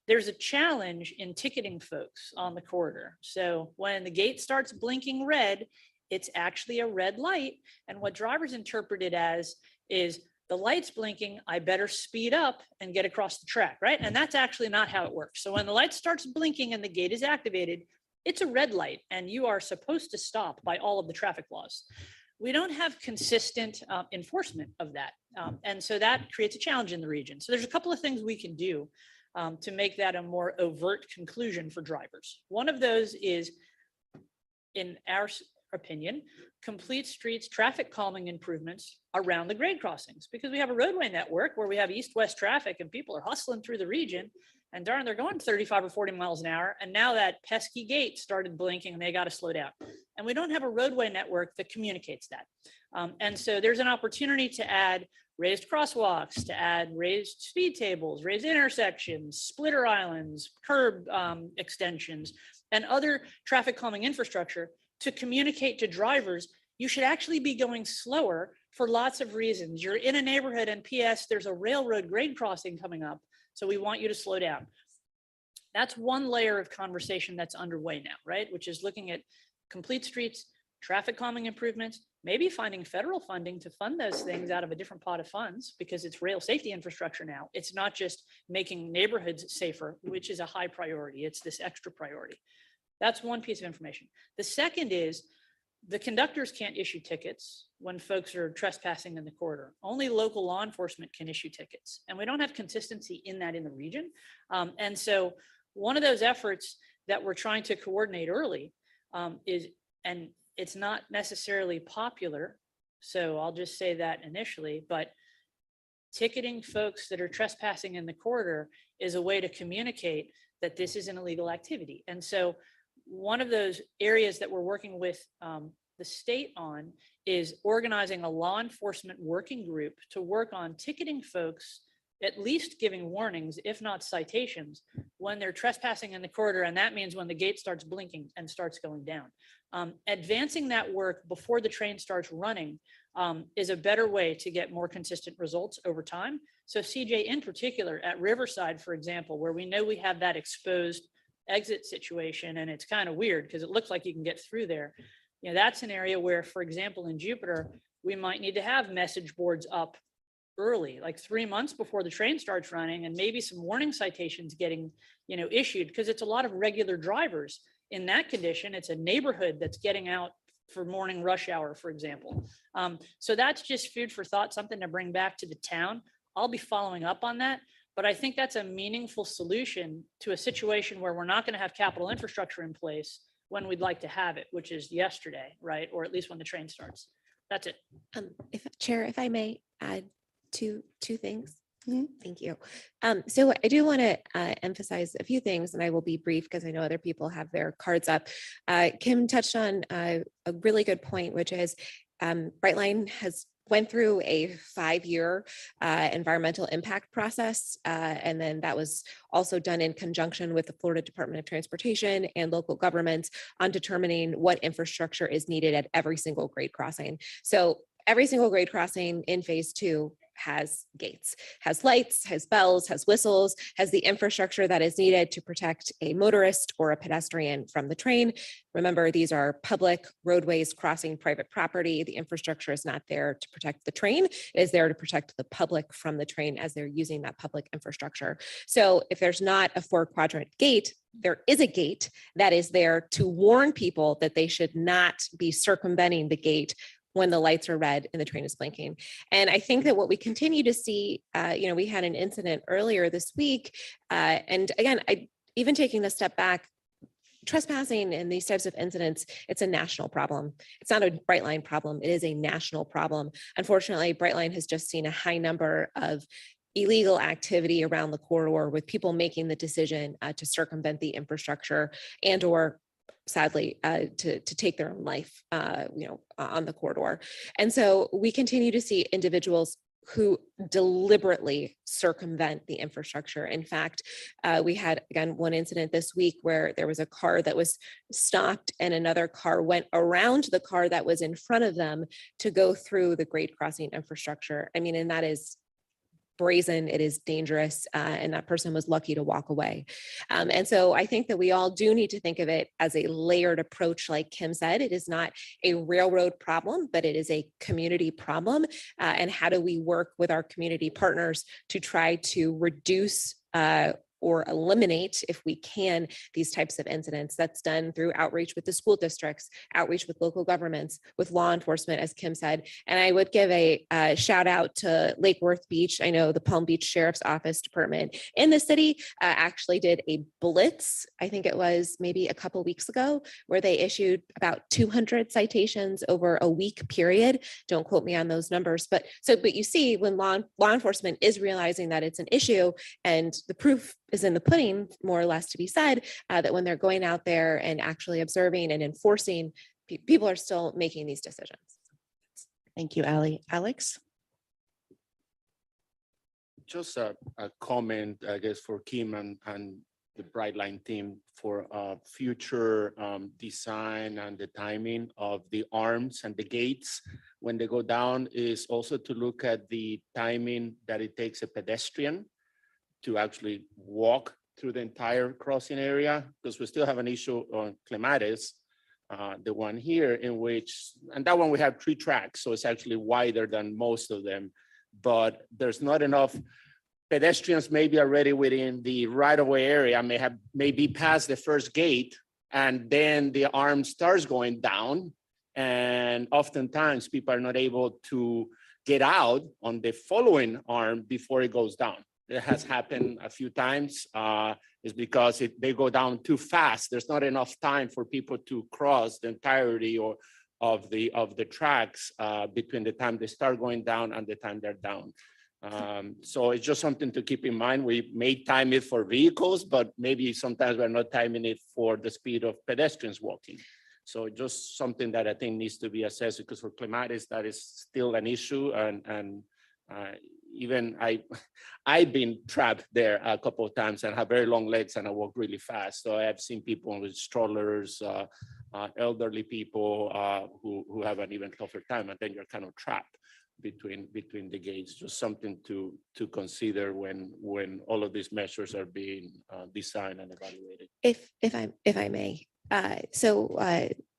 There's a challenge in ticketing folks on the corridor. So when the gate starts blinking red, it's actually a red light. And what drivers interpret it as is, the light's blinking, I better speed up and get across the track, right? And that's actually not how it works. So when the light starts blinking and the gate is activated, it's a red light and you are supposed to stop by all of the traffic laws. We don't have consistent enforcement of that And so that creates a challenge in the region. So there's a couple of things we can do to make that a more overt conclusion for drivers. One of those is, in our opinion, complete streets traffic calming improvements around the grade crossings, because we have a roadway network where we have east-west traffic and people are hustling through the region, and darn, they're going 35 or 40 miles an hour. And now that pesky gate started blinking and they got to slow down. And we don't have a roadway network that communicates that. And so there's an opportunity to add raised crosswalks, to add raised speed tables, raised intersections, splitter islands, curb extensions, and other traffic calming infrastructure to communicate to drivers, you should actually be going slower for lots of reasons. You're in a neighborhood and PS, there's a railroad grade crossing coming up, so we want you to slow down. That's one layer of conversation that's underway now, right? Which is looking at complete streets, traffic calming improvements, maybe finding federal funding to fund those things out of a different pot of funds, because it's rail safety infrastructure now. It's not just making neighborhoods safer, which is a high priority. It's this extra priority. That's one piece of information. The second is the conductors can't issue tickets when folks are trespassing in the corridor. Only local law enforcement can issue tickets. And we don't have consistency in that in the region. And so one of those efforts that we're trying to coordinate early is, and it's not necessarily popular, so I'll just say that initially, but ticketing folks that are trespassing in the corridor is a way to communicate that this is an illegal activity. And so one of those areas that we're working with the state on is organizing a law enforcement working group to work on ticketing folks, at least giving warnings, if not citations, when they're trespassing in the corridor. And that means when the gate starts blinking and starts going down. Advancing that work before the train starts running is a better way to get more consistent results over time. So CJ in particular at Riverside, for example, where we know we have that exposed exit situation, and it's kind of weird because it looks like you can get through there. You know, that's an area where, for example, in Jupiter, we might need to have message boards up early, like 3 months before the train starts running, and maybe some warning citations getting, you know, issued, because it's a lot of regular drivers in that condition. It's a neighborhood that's getting out for morning rush hour, for example. So that's just food for thought, something to bring back to the town. I'll be following up on that. But I think that's a meaningful solution to a situation where we're not going to have capital infrastructure in place when we'd like to have it, which is yesterday, right? Or at least when the train starts. That's it. If I may add two things. Mhm. Thank you. So I do want to emphasize a few things, and I will be brief because I know other people have their cards up. Kim touched on a really good point, which is Brightline has went through a 5-year environmental impact process. And then that was also done in conjunction with the Florida Department of Transportation and local governments on determining what infrastructure is needed at every single grade crossing. So every single grade crossing in phase 2 has gates, has lights, has bells, has whistles, has the infrastructure that is needed to protect a motorist or a pedestrian from the train. Remember, these are public roadways crossing private property. The infrastructure is not there to protect the train. It is there to protect the public from the train as they're using that public infrastructure. So if there's not a 4-quadrant gate, there is a gate that is there to warn people that they should not be circumventing the gate when the lights are red and the train is blinking. And I think that what we continue to see, we had an incident earlier this week. And again, even taking a step back, trespassing and these types of incidents, it's a national problem. It's not a Brightline problem. It is a national problem. Unfortunately, Brightline has just seen a high number of illegal activity around the corridor with people making the decision to circumvent the infrastructure and or sadly, to take their own life, on the corridor. And so we continue to see individuals who deliberately circumvent the infrastructure. In fact, we had, again, one incident this week where there was a car that was stopped and another car went around the car that was in front of them to go through the grade crossing infrastructure. I mean, and that is brazen, it is dangerous, and that person was lucky to walk away. And so I think that we all do need to think of it as a layered approach. Like Kim said, it is not a railroad problem, but it is a community problem. And how do we work with our community partners to try to reduce or eliminate, if we can, these types of incidents. That's done through outreach with the school districts, outreach with local governments, with law enforcement, as Kim said. And I would give a shout out to Lake Worth Beach. I know the Palm Beach Sheriff's Office Department in the city actually did a blitz. I think it was maybe a couple weeks ago, where they issued about 200 citations over a week period. Don't quote me on those numbers, but you see, when law enforcement is realizing that it's an issue, and the proof is in the pudding, more or less to be said, that when they're going out there and actually observing and enforcing, people are still making these decisions. Thank you, Ally. Alex? Just a comment, I guess, for Kim and the Brightline team for future design and the timing of the arms and the gates when they go down, is also to look at the timing that it takes a pedestrian to actually walk through the entire crossing area, because we still have an issue on Clematis, the one here, in which, and that one we have 3 tracks, so it's actually wider than most of them, but there's not enough pedestrians maybe already within the right-of-way area, may be past the first gate, and then the arm starts going down, and oftentimes people are not able to get out on the following arm before it goes down. It has happened a few times. Is because they go down too fast. There's not enough time for people to cross the entirety of the tracks between the time they start going down and the time they're down. So it's just something to keep in mind. We may time it for vehicles, but maybe sometimes we're not timing it for the speed of pedestrians walking. So just something that I think needs to be assessed, because for Clematis, that is still an issue. And even I've been trapped there a couple of times and have very long legs and I walk really fast. So I have seen people with strollers, elderly people who have an even tougher time, and then you're kind of trapped between the gates. Just something to consider when all of these measures are being designed and evaluated. If I may,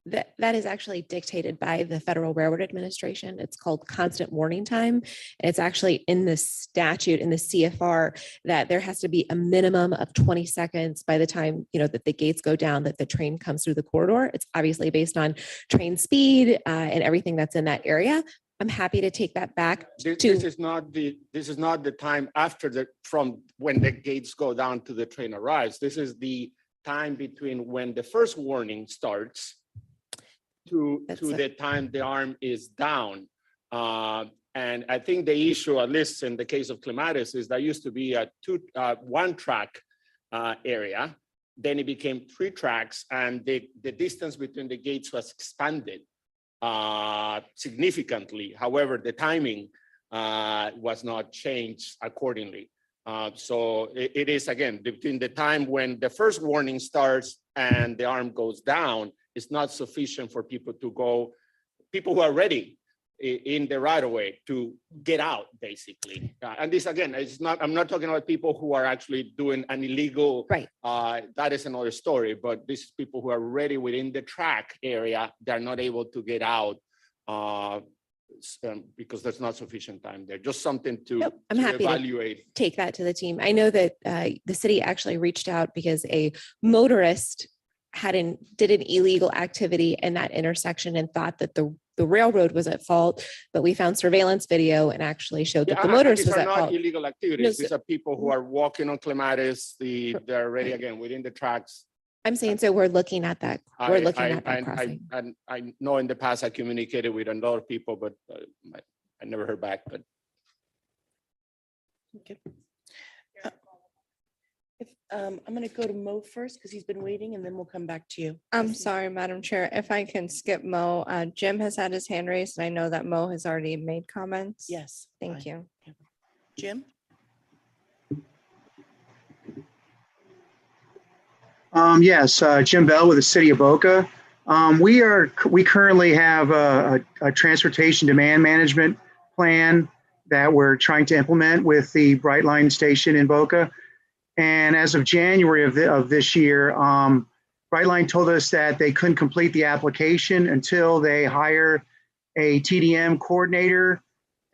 that is actually dictated by the Federal Railroad Administration. It's called constant warning time. And it's actually in the statute, in the CFR, that there has to be a minimum of 20 seconds by the time, that the gates go down, that the train comes through the corridor. It's obviously based on train speed and everything that's in that area. I'm happy to take that back. This is not the time from when the gates go down to the train arrives. This is the time between when the first warning starts to the time the arm is down. And I think the issue, at least in the case of Clematis, is there used to be a one track area. Then it became 3 tracks, and the distance between the gates was expanded significantly. However, the timing was not changed accordingly. So it is, again, between the time when the first warning starts and the arm goes down, it's not sufficient for people who are ready in the right of way to get out, basically. And this, again, I'm not talking about people who are actually doing an illegal, right. That is another story, but this is people who are ready within the track area. They're not able to get out because there's not sufficient time there. Just something to, I'm happy evaluate. To take that to the team. I know that the city actually reached out because a motorist did an illegal activity in that intersection and thought that the railroad was at fault, but we found surveillance video and actually showed that the motorist was at fault. These are not illegal activities. These are people who are walking on Clematis. They're already, again, within the tracks. I'm saying, so we're looking at that. We're looking at that crossing. I know in the past I communicated with a lot of people, but I never heard back. But okay. I'm going to go to Mo first because he's been waiting, and then we'll come back to you. I'm sorry, Madam Chair, if I can skip Mo. Jim has had his hand raised, and I know that Mo has already made comments. Yes. Thank you. Jim? Yes, Jim Bell with the City of Boca. We currently have a transportation demand management plan that we're trying to implement with the Brightline station in Boca. And as of January of this year, Brightline told us that they couldn't complete the application until they hire a TDM coordinator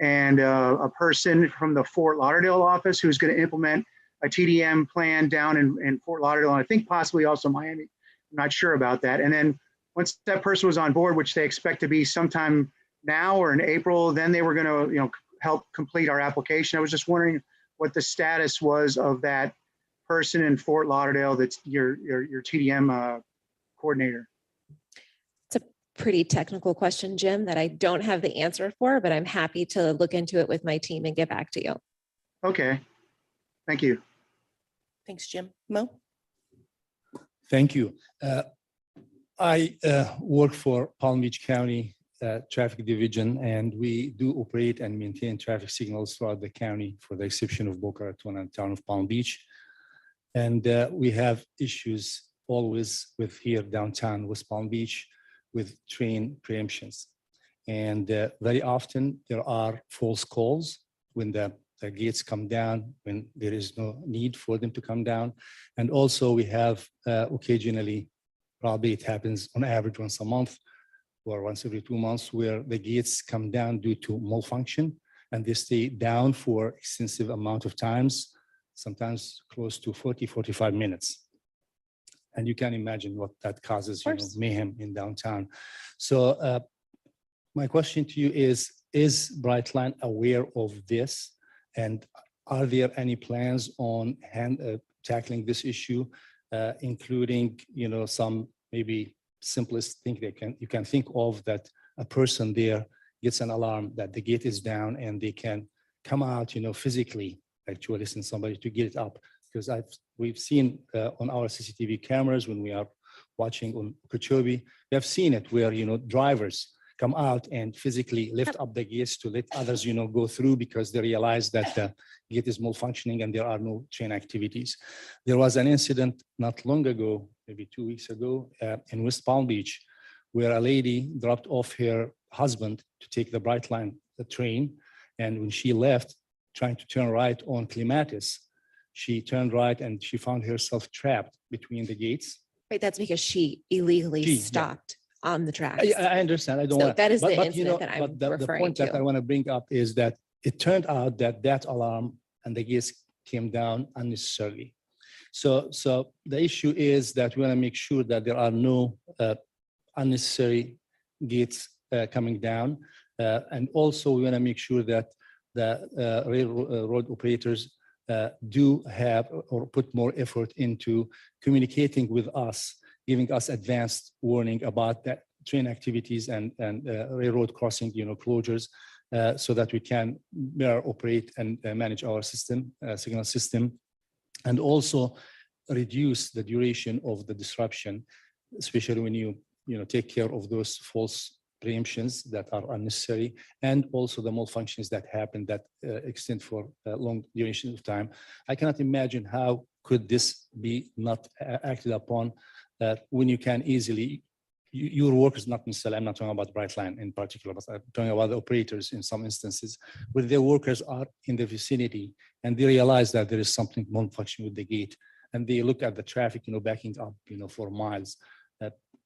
and a person from the Fort Lauderdale office who's going to implement a TDM plan down in Fort Lauderdale, and I think possibly also Miami. I'm not sure about that. And then once that person was on board, which they expect to be sometime now or in April, then they were going to, help complete our application. I was just wondering what the status was of that person in Fort Lauderdale that's your TDM coordinator. It's a pretty technical question, Jim, that I don't have the answer for, but I'm happy to look into it with my team and get back to you. Okay, thank you. Thanks, Jim. Mo? Thank you. I work for Palm Beach County Traffic Division, and we do operate and maintain traffic signals throughout the county, for the exception of Boca Raton and town of Palm Beach. And we have issues always with here downtown West Palm Beach with train preemptions. And very often there are false calls when the gates come down, when there is no need for them to come down. And also we have occasionally, probably it happens on average once a month or once every 2 months, where the gates come down due to malfunction, and they stay down for extensive amount of times, sometimes close to 40, 45 minutes. And you can imagine what that causes, mayhem in downtown. So my question to you is Brightline aware of this? And are there any plans on tackling this issue, including, some maybe simplest thing you can think of, that a person there gets an alarm that the gate is down and they can come out, physically, actually send somebody to get it up. Because we've seen on our CCTV cameras when we are watching on Kochobi, we have seen it where, drivers come out and physically lift up the gates to let others, go through, because they realize that the gate is malfunctioning and there are no train activities. There was an incident not long ago, maybe 2 weeks ago, in West Palm Beach, where a lady dropped off her husband to take the Brightline train. And when she left, trying to turn right on Clematis, she turned right and she found herself trapped between the gates. Right, that's because she illegally stopped on the tracks. I understand. I don't So want that is the incident that I'm the referring point that I to. want to bring up is that it turned out that alarm and the gates came down unnecessarily. So the issue is that we want to make sure that there are no unnecessary gates coming down. And also we want to make sure that the railroad operators do have or put more effort into communicating with us, giving us advanced warning about that train activities and railroad crossing, closures, so that we can better operate and manage our system, signal system, and also reduce the duration of the disruption, especially when you take care of those false preemptions that are unnecessary, and also the malfunctions that happen that extend for long duration of time. I cannot imagine how could this be not acted upon when you can easily, your work is not necessarily, I'm not talking about Brightline in particular, but I'm talking about the operators in some instances, where their workers are in the vicinity and they realize that there is something malfunctioning with the gate, and they look at the traffic, backing up, for miles.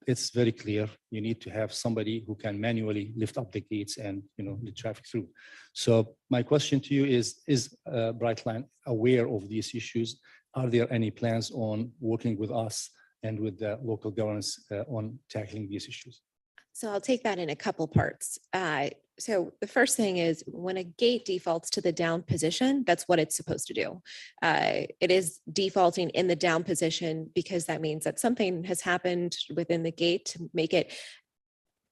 It's very clear you need to have somebody who can manually lift up the gates and let traffic through. So my question to you is Brightline aware of these issues? Are there any plans on working with us and with the local governments on tackling these issues? So I'll take that in a couple parts. So the first thing is, when a gate defaults to the down position, that's what it's supposed to do. It is defaulting in the down position because that means that something has happened within the gate to make it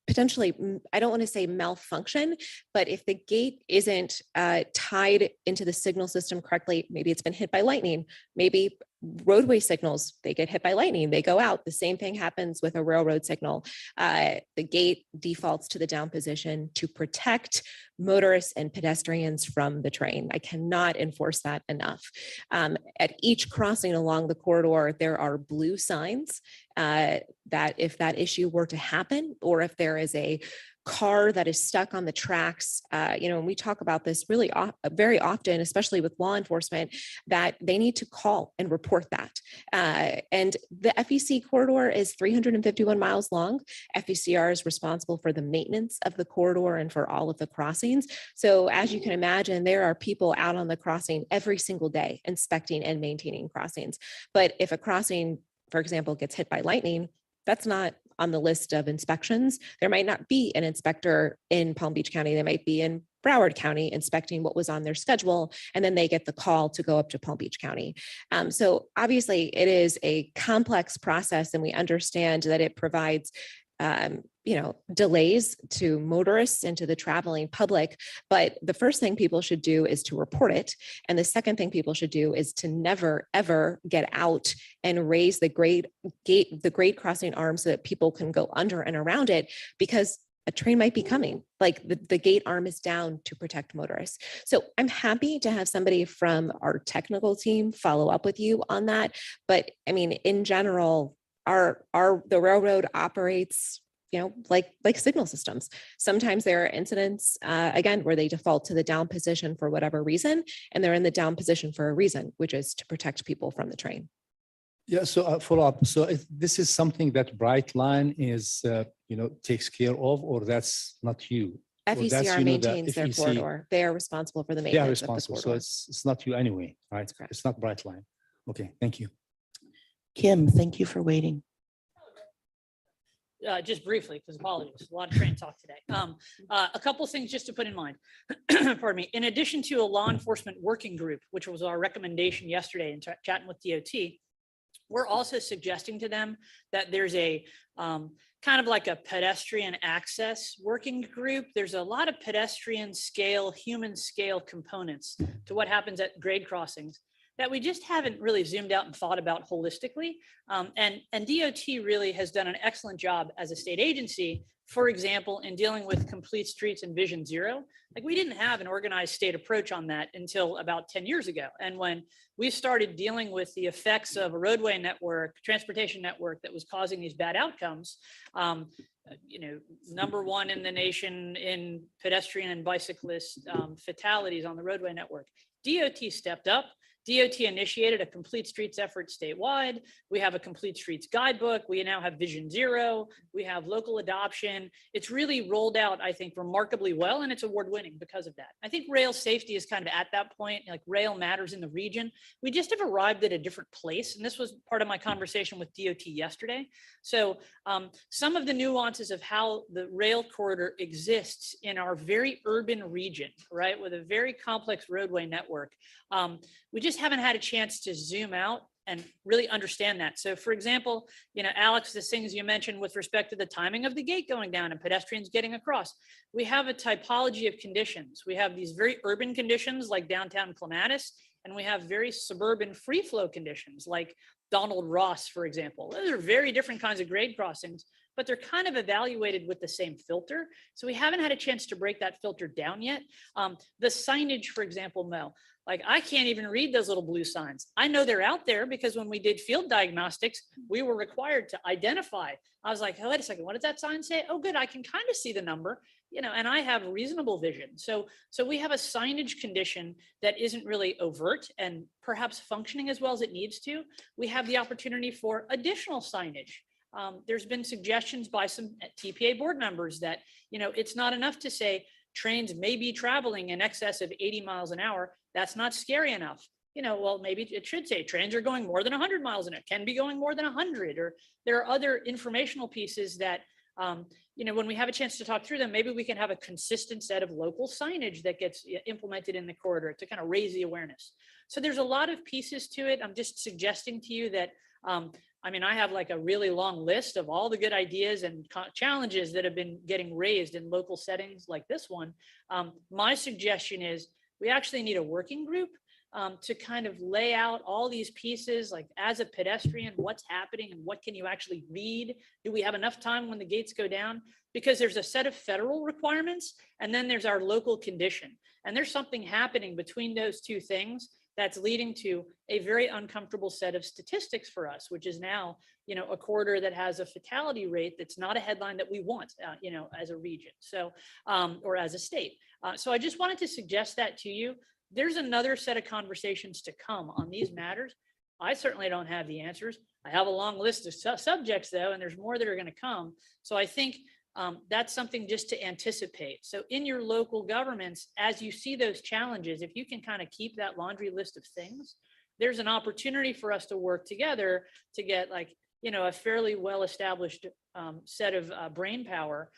potentially, I don't want to say malfunction, but if the gate isn't tied into the signal system correctly, maybe it's been hit by lightning, maybe roadway signals, they get hit by lightning, they go out. The same thing happens with a railroad signal. The gate defaults to the down position to protect motorists and pedestrians from the train. I cannot enforce that enough. At each crossing along the corridor, there are blue signs that if that issue were to happen, or if there is a car that is stuck on the tracks, and we talk about this really very often, especially with law enforcement, that they need to call and report that. And the FEC corridor is 351 miles long. FECR is responsible for the maintenance of the corridor and for all of the crossings. So as you can imagine, there are people out on the crossing every single day inspecting and maintaining crossings. But if a crossing, for example, gets hit by lightning, that's not on the list of inspections. There might not be an inspector in Palm Beach County. They might be in Broward County inspecting what was on their schedule, and then they get the call to go up to Palm Beach County. So obviously it is a complex process, and we understand that it provides delays to motorists and to the traveling public. But the first thing people should do is to report it. And the second thing people should do is to never, ever get out and raise the grade crossing arm so that people can go under and around it, because a train might be coming. Like the gate arm is down to protect motorists. So I'm happy to have somebody from our technical team follow up with you on that. But I mean, in general, the railroad operates, like signal systems. Sometimes there are incidents, again, where they default to the down position for whatever reason, and they're in the down position for a reason, which is to protect people from the train. Yeah, so follow up. So this is something that Brightline is, takes care of, or that's not you? Or that's, FECR maintains their FEC corridor. They are responsible for the They maintenance are responsible, of the so corridor. it's not you anyway, right? That's correct. It's not Brightline. Okay, thank you. Kim, thank you for waiting. Just briefly, because apologies, a lot of train talk today. A couple of things just to put in mind. Pardon me. In addition to a law enforcement working group, which was our recommendation yesterday in chatting with DOT, we're also suggesting to them that there's a kind of like a pedestrian access working group. There's a lot of pedestrian scale, human scale components to what happens at grade crossings that we just haven't really zoomed out and thought about holistically. And DOT really has done an excellent job as a state agency, for example, in dealing with complete streets and Vision Zero. Like, we didn't have an organized state approach on that until about 10 years ago. And when we started dealing with the effects of a roadway network, transportation network that was causing these bad outcomes, number one in the nation in pedestrian and bicyclist fatalities on the roadway network, DOT stepped up. DOT initiated a complete streets effort statewide. We have a complete streets guidebook. We now have Vision Zero. We have local adoption. It's really rolled out, I think, remarkably well, and it's award winning because of that. I think rail safety is kind of at that point, like rail matters in the region. We just have arrived at a different place. And this was part of my conversation with DOT yesterday. So some of the nuances of how the rail corridor exists in our very urban region, right, with a very complex roadway network, we just haven't had a chance to zoom out and really understand that. So for example, Alex, the things you mentioned with respect to the timing of the gate going down and pedestrians getting across, we have a typology of conditions. We have these very urban conditions like downtown Clematis, and we have very suburban free flow conditions like Donald Ross, for example. Those are very different kinds of grade crossings, but they're kind of evaluated with the same filter. So we haven't had a chance to break that filter down yet. The signage, for example, Mel, like I can't even read those little blue signs. I know they're out there because when we did field diagnostics, we were required to identify. I was like, oh, wait a second, what did that sign say? Oh, good, I can kind of see the number, and I have reasonable vision. So we have a signage condition that isn't really overt and perhaps functioning as well as it needs to. We have the opportunity for additional signage. There's been suggestions by some TPA board members that, it's not enough to say trains may be traveling in excess of 80 miles an hour. That's not scary enough. Well, maybe it should say trains are going more than 100 miles an hour, can be going more than 100, or there are other informational pieces that, when we have a chance to talk through them, maybe we can have a consistent set of local signage that gets implemented in the corridor to kind of raise the awareness. So there's a lot of pieces to it. I'm just suggesting to you that, I have like a really long list of all the good ideas and challenges that have been getting raised in local settings like this one. My suggestion is we actually need a working group to kind of lay out all these pieces, like as a pedestrian, what's happening and what can you actually read? Do we have enough time when the gates go down? Because there's a set of federal requirements and then there's our local condition. And there's something happening between those two things that's leading to a very uncomfortable set of statistics for us, which is now, a corridor that has a fatality rate that's not a headline that we want, as a region. So, or as a state. So I just wanted to suggest that to you. There's another set of conversations to come on these matters. I certainly don't have the answers. I have a long list of subjects though, and there's more that are going to come. So I think that's something just to anticipate. So in your local governments, as you see those challenges, if you can kind of keep that laundry list of things, there's an opportunity for us to work together to get a fairly well-established set of brain power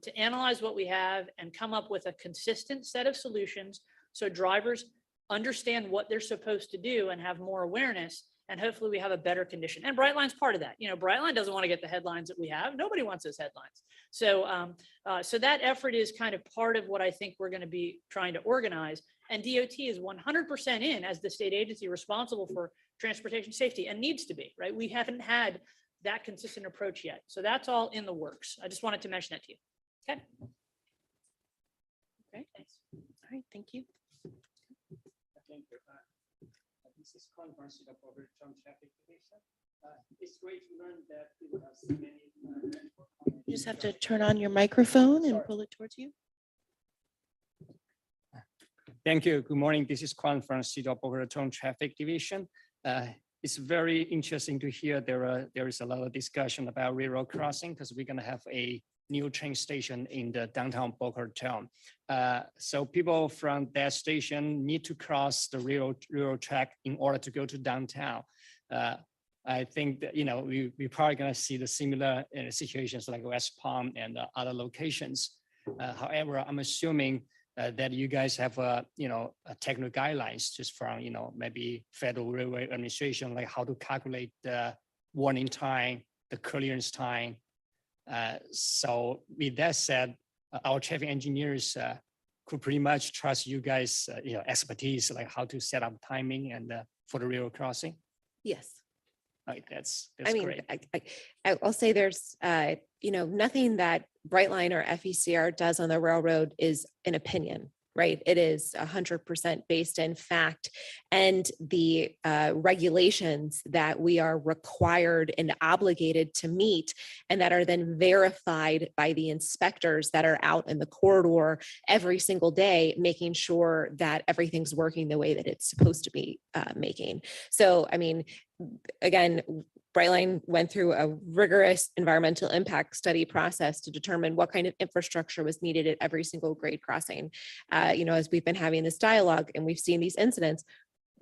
to analyze what we have and come up with a consistent set of solutions so drivers understand what they're supposed to do and have more awareness. And hopefully we have a better condition. And Brightline's part of that. Brightline doesn't want to get the headlines that we have. Nobody wants those headlines. So, so that effort is kind of part of what I think we're going to be trying to organize. And DOT is 100% in as the state agency responsible for transportation safety and needs to be, right? We haven't had that consistent approach yet. So that's all in the works. I just wanted to mention that to you. Okay. Okay, thanks. All right, thank you. Thank you. This is conference of overturned traffic division. It's great to learn that people have so many. You just have to turn on your microphone and pull it towards you. Thank you. Good morning. This is Kwan from City of Overturned Traffic Division. It's very interesting to hear there is a lot of discussion about railroad crossing because we're going to have a new train station in the downtown Boca Raton. So people from that station need to cross the railroad track in order to go to downtown. I think that, we're probably going to see the similar situations like West Palm and other locations. However, I'm assuming that you guys have a technical guidelines just from, maybe Federal Railway Administration, like how to calculate the warning time, the clearance time. So with that said, our traffic engineers could pretty much trust you guys, expertise, like how to set up timing and for the railroad crossing. Yes. Right, that's I great. I'll say there's, nothing that Brightline or FECR does on the railroad is an opinion, right? It is 100% based in fact and the regulations that we are required and obligated to meet and that are then verified by the inspectors that are out in the corridor every single day, making sure that everything's working the way that it's supposed to be making. So, again, Brightline went through a rigorous environmental impact study process to determine what kind of infrastructure was needed at every single grade crossing. As we've been having this dialogue and we've seen these incidents,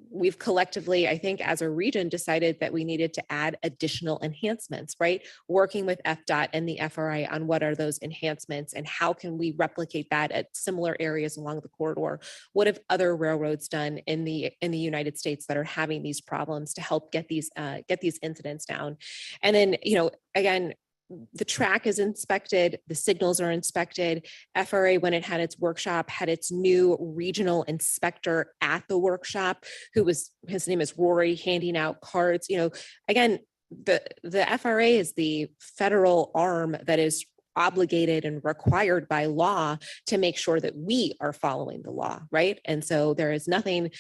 we've collectively, I think, as a region decided that we needed to add additional enhancements, right? Working with FDOT and the FRA on what are those enhancements and how can we replicate that at similar areas along the corridor? What have other railroads done in the United States that are having these problems to help get these incidents down? And then, again, the track is inspected, the signals are inspected. FRA, when it had its workshop, had its new regional inspector at the workshop, his name is Rory, handing out cards. Again, the FRA is the federal arm that is obligated and required by law to make sure that we are following the law, right? And so there is nothing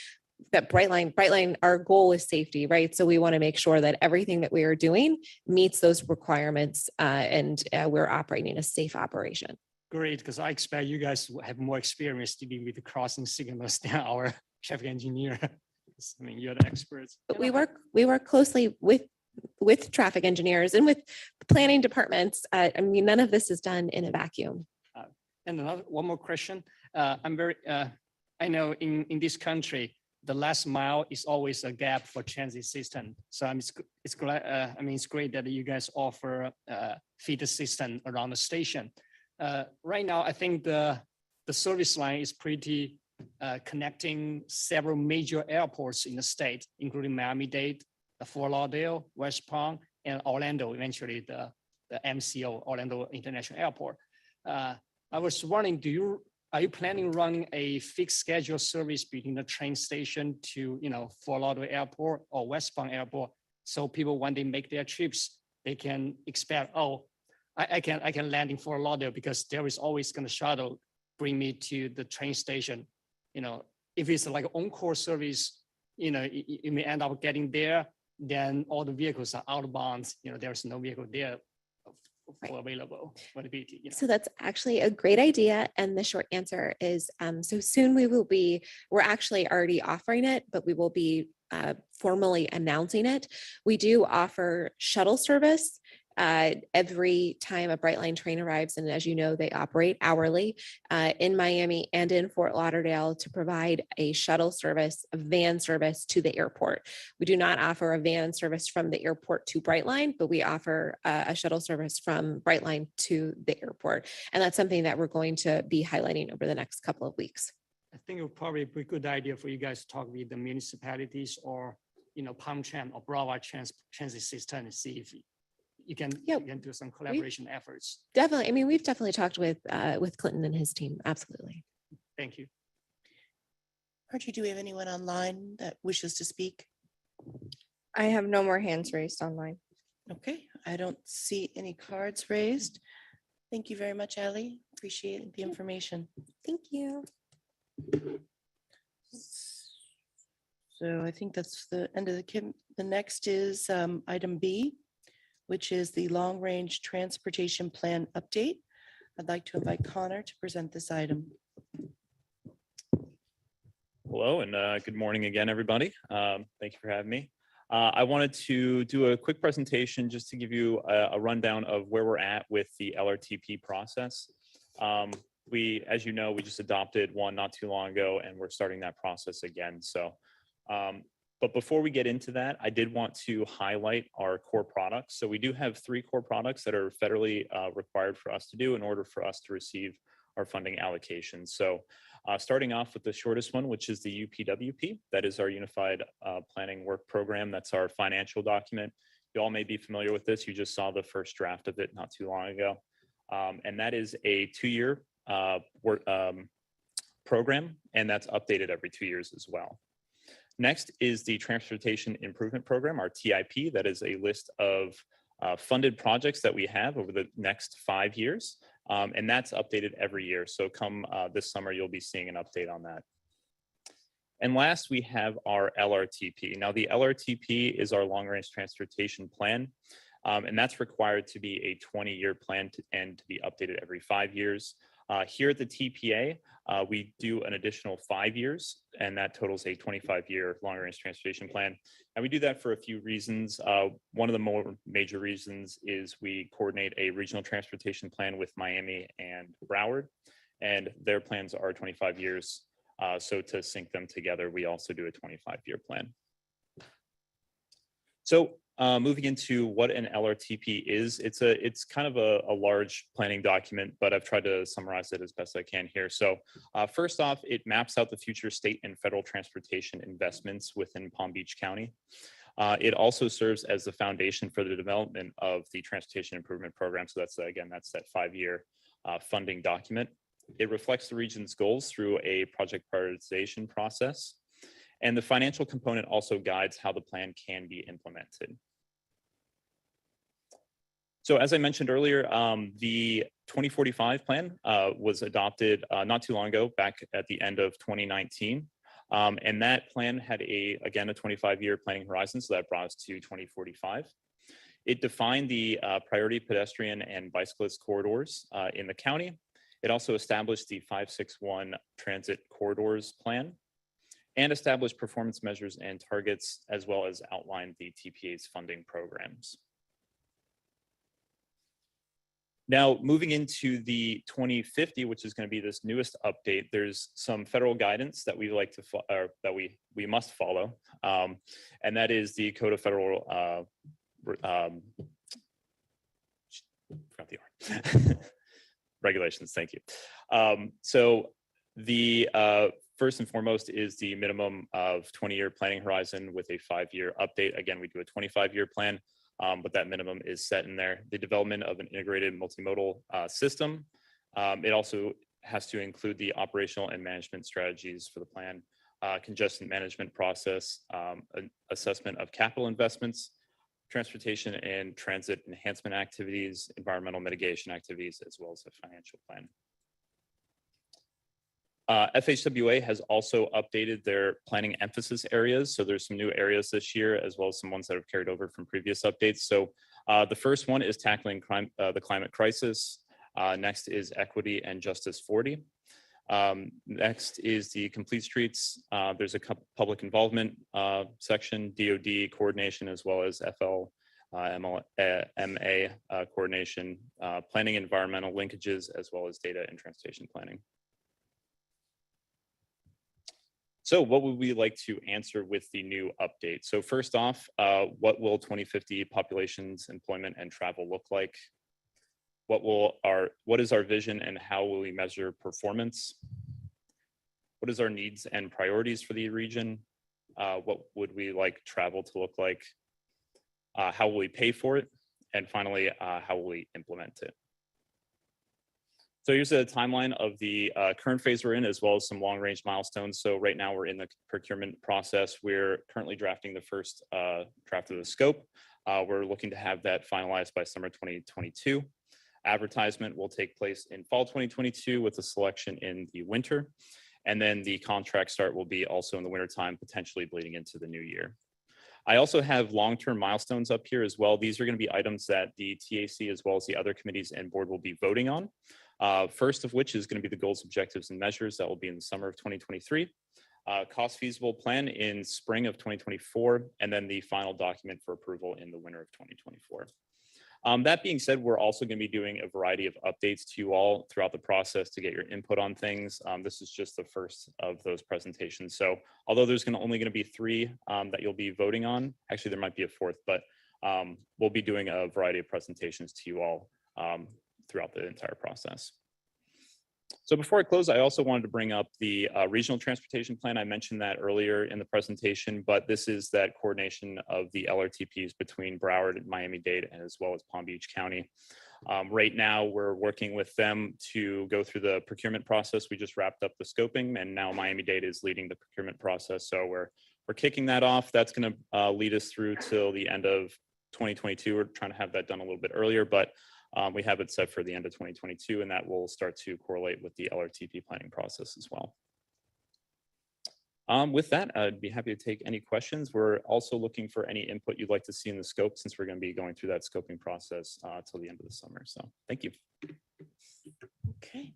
that Brightline, our goal is safety, right? So we want to make sure that everything that we are doing meets those requirements and we're operating a safe operation. Great, because I expect you guys will have more experience dealing with the crossing signals than our traffic engineer. You're the experts. But we work closely with traffic engineers and with planning departments. None of this is done in a vacuum. And one more question. I know in this country, the last mile is always a gap for transit system. So it's great that you guys offer feeder system around the station. Right now, I think the service line is pretty connecting several major airports in the state, including Miami-Dade, Fort Lauderdale, West Palm, and Orlando, eventually the MCO, Orlando International Airport. I was wondering, are you planning running a fixed schedule service between the train station to, Fort Lauderdale Airport or West Palm Airport? So people, when they make their trips, they can expect, I can land in Fort Lauderdale because there is always going to shuttle bring me to the train station. If it's like an on-call service, you may end up getting there, then all the vehicles are out of bounds, there's no vehicle there for availability. So that's actually a great idea. And the short answer is, so soon we're actually already offering it, but we will be formally announcing it. We do offer shuttle service every time a Brightline train arrives. And as you know, they operate hourly in Miami and in Fort Lauderdale to provide a shuttle service, a van service to the airport. We do not offer a van service from the airport to Brightline, but we offer a shuttle service from Brightline to the airport. And that's something that we're going to be highlighting over the next couple of weeks. I think it would probably be a good idea for you guys to talk with the municipalities or, Palm Tran or Broward Transit System and see if you can do some collaboration efforts. Definitely. I mean, we've definitely talked with Clinton and his team. Absolutely. Thank you. Archie, do we have anyone online that wishes to speak? I have no more hands raised online. Okay, I don't see any cards raised. Thank you very much, Ally. Appreciate the information. Thank you. So I think that's the end of the next is item B, which is the long-range transportation plan update. I'd like to invite Connor to present this item. Hello and good morning again, everybody. Thank you for having me. I wanted to do a quick presentation just to give you a rundown of where we're at with the LRTP process. As you know, we just adopted one not too long ago and we're starting that process again. So, but before we get into that, I did want to highlight our core products. So we do have 3 core products that are federally required for us to do in order for us to receive our funding allocations. So starting off with the shortest one, which is the UPWP, that is our Unified Planning Work Program. That's our financial document. You all may be familiar with this. You just saw the first draft of it not too long ago. And that is a 2-year program, and that's updated every 2 years as well. Next is the Transportation Improvement Program, our TIP. That is a list of funded projects that we have over the next 5 years. And that's updated every year. So come this summer, you'll be seeing an update on that. And last, we have our LRTP. Now, the LRTP is our long-range transportation plan. And that's required to be a 20-year plan and to be updated every 5 years. Here at the TPA, we do an additional 5 years, and that totals a 25-year long-range transportation plan. And we do that for a few reasons. One of the more major reasons is we coordinate a regional transportation plan with Miami and Broward, and their plans are 25 years. So to sync them together, we also do a 25-year plan. So moving into what an LRTP is, it's kind of a large planning document, but I've tried to summarize it as best I can here. So first off, it maps out the future state and federal transportation investments within Palm Beach County. It also serves as the foundation for the development of the Transportation Improvement Program. So that's, again, that's that 5-year funding document. It reflects the region's goals through a project prioritization process. And the financial component also guides how the plan can be implemented. So as I mentioned earlier, the 2045 plan was adopted not too long ago, back at the end of 2019. And that plan had again, a 25-year planning horizon. So that brought us to 2045. It defined the priority pedestrian and bicyclist corridors in the county. It also established the 561 transit corridors plan and established performance measures and targets, as well as outlined the TPA's funding programs. Now, moving into the 2050, which is going to be this newest update, there's some federal guidance that we like to that we must follow, and that is the Code of Federal regulations. Thank you. So the first and foremost is the minimum of 20-year planning horizon with a 5-year update. Again, we do a 25-year plan. But that minimum is set in there. The development of an integrated multimodal system. It also has to include the operational and management strategies for the plan, congestion management process, an assessment of capital investments, transportation and transit enhancement activities, environmental mitigation activities, as well as a financial plan. FHWA has also updated their planning emphasis areas. So there's some new areas this year, as well as some ones that have carried over from previous updates. So the first one is tackling the climate crisis. Next is equity and justice 40. Next is the complete streets. There's a public involvement section, DoD coordination, as well as MA coordination, planning environmental linkages, as well as data and transportation planning. So what would we like to answer with the new update? So first off, what will 2050 populations, employment, and travel look like? What is our vision and how will we measure performance? What is our needs and priorities for the region? What would we like travel to look like? How will we pay for it? And finally, how will we implement it? So here's a timeline of the current phase we're in, as well as some long-range milestones. So right now we're in the procurement process. We're currently drafting the first draft of the scope. We're looking to have that finalized by summer 2022. Advertisement will take place in fall 2022 with a selection in the winter. And then the contract start will be also in the wintertime, potentially bleeding into the new year. I also have long-term milestones up here as well. These are going to be items that the TAC, as well as the other committees and board, will be voting on. First of which is going to be the goals, objectives, and measures that will be in the summer of 2023. Cost feasible plan in spring of 2024, and then the final document for approval in the winter of 2024. That being said, we're also going to be doing a variety of updates to you all throughout the process to get your input on things. This is just the first of those presentations. So although there's only going to be 3 that you'll be voting on, actually there might be a 4th, but we'll be doing a variety of presentations to you all throughout the entire process. So before I close, I also wanted to bring up the regional transportation plan. I mentioned that earlier in the presentation, but this is that coordination of the LRTPs between Broward and Miami-Dade, and as well as Palm Beach County. Right now, we're working with them to go through the procurement process. We just wrapped up the scoping, and now Miami-Dade is leading the procurement process. So we're kicking that off. That's going to lead us through till the end of 2022. We're trying to have that done a little bit earlier, but we have it set for the end of 2022, and that will start to correlate with the LRTP planning process as well. With that, I'd be happy to take any questions. We're also looking for any input you'd like to see in the scope, since we're going to be going through that scoping process till the end of the summer. So thank you. Okay.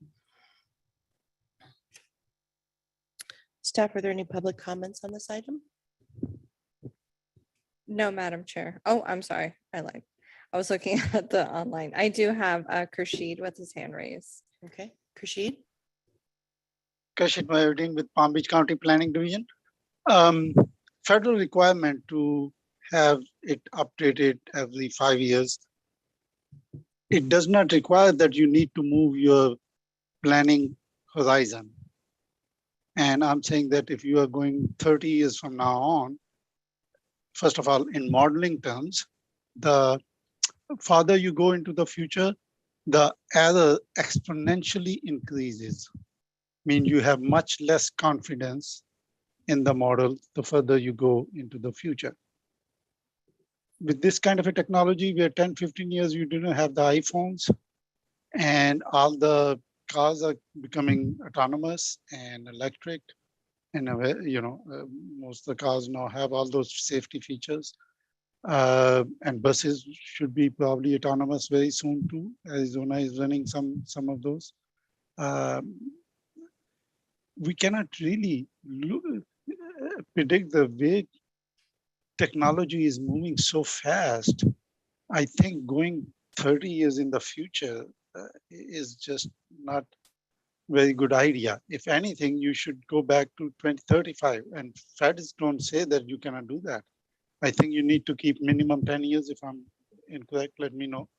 Staff, are there any public comments on this item? No, Madam Chair. Oh, I'm sorry. I was looking at the online. I do have Khurshid with his hand raised. Okay, Khurshid. Kashid Mayuddin with Palm Beach County Planning Division. Federal requirement to have it updated every 5 years. It does not require that you need to move your planning horizon. And I'm saying that if you are going 30 years from now on, first of all, in modeling terms, the farther you go into the future, the error exponentially increases. Mean you have much less confidence in the model the further you go into the future. With this kind of a technology, where 10, 15 years you didn't have the iPhones, and all the cars are becoming autonomous and electric, and most of the cars now have all those safety features. And buses should be probably autonomous very soon too. Arizona is running some of those. We cannot really predict the way technology is moving so fast. I think going 30 years in the future is just not very good idea. If anything, you should go back to 2035, and feds don't say that you cannot do that. I think you need to keep minimum 10 years. If I'm incorrect, let me know.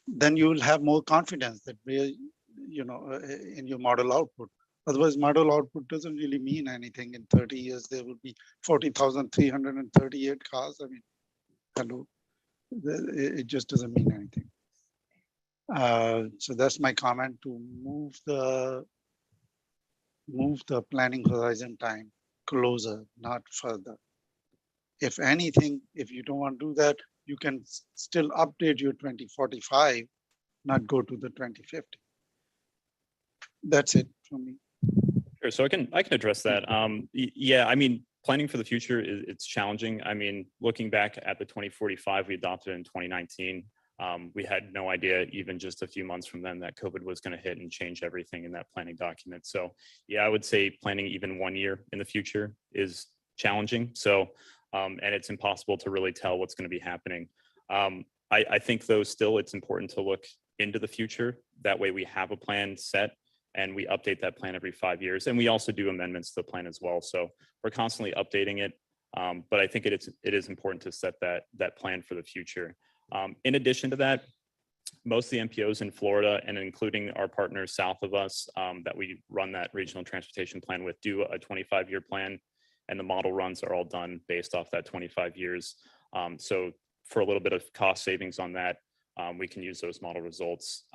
Then you will have more confidence that in your model output. Otherwise, model output doesn't really mean anything. In 30 years, there will be 40,338 cars. I mean, hello, it just doesn't mean anything. So that's my comment, to move the planning horizon time closer, not further. If anything, if you don't want to do that, you can still update your 2045, not go to the 2050. That's it from me. Sure, so I can address that. Yeah, I mean, planning for the future it's challenging. I mean, looking back at the 2045 we adopted in 2019, we had no idea even just a few months from then that COVID was going to hit and change everything in that planning document. So yeah, I would say planning even 1 year in the future is challenging. So and it's impossible to really tell what's going to be happening. I think though still it's important to look into the future. That way we have a plan set and we update that plan every 5 years. And we also do amendments to the plan as well. So we're constantly updating it. But I think it is important to set that plan for the future. In addition to that, most of the MPOs in Florida and including our partners south of us that we run that regional transportation plan with do a 25-year plan, and the model runs are all done based off that 25 years. So for a little bit of cost savings on that, we can use those model results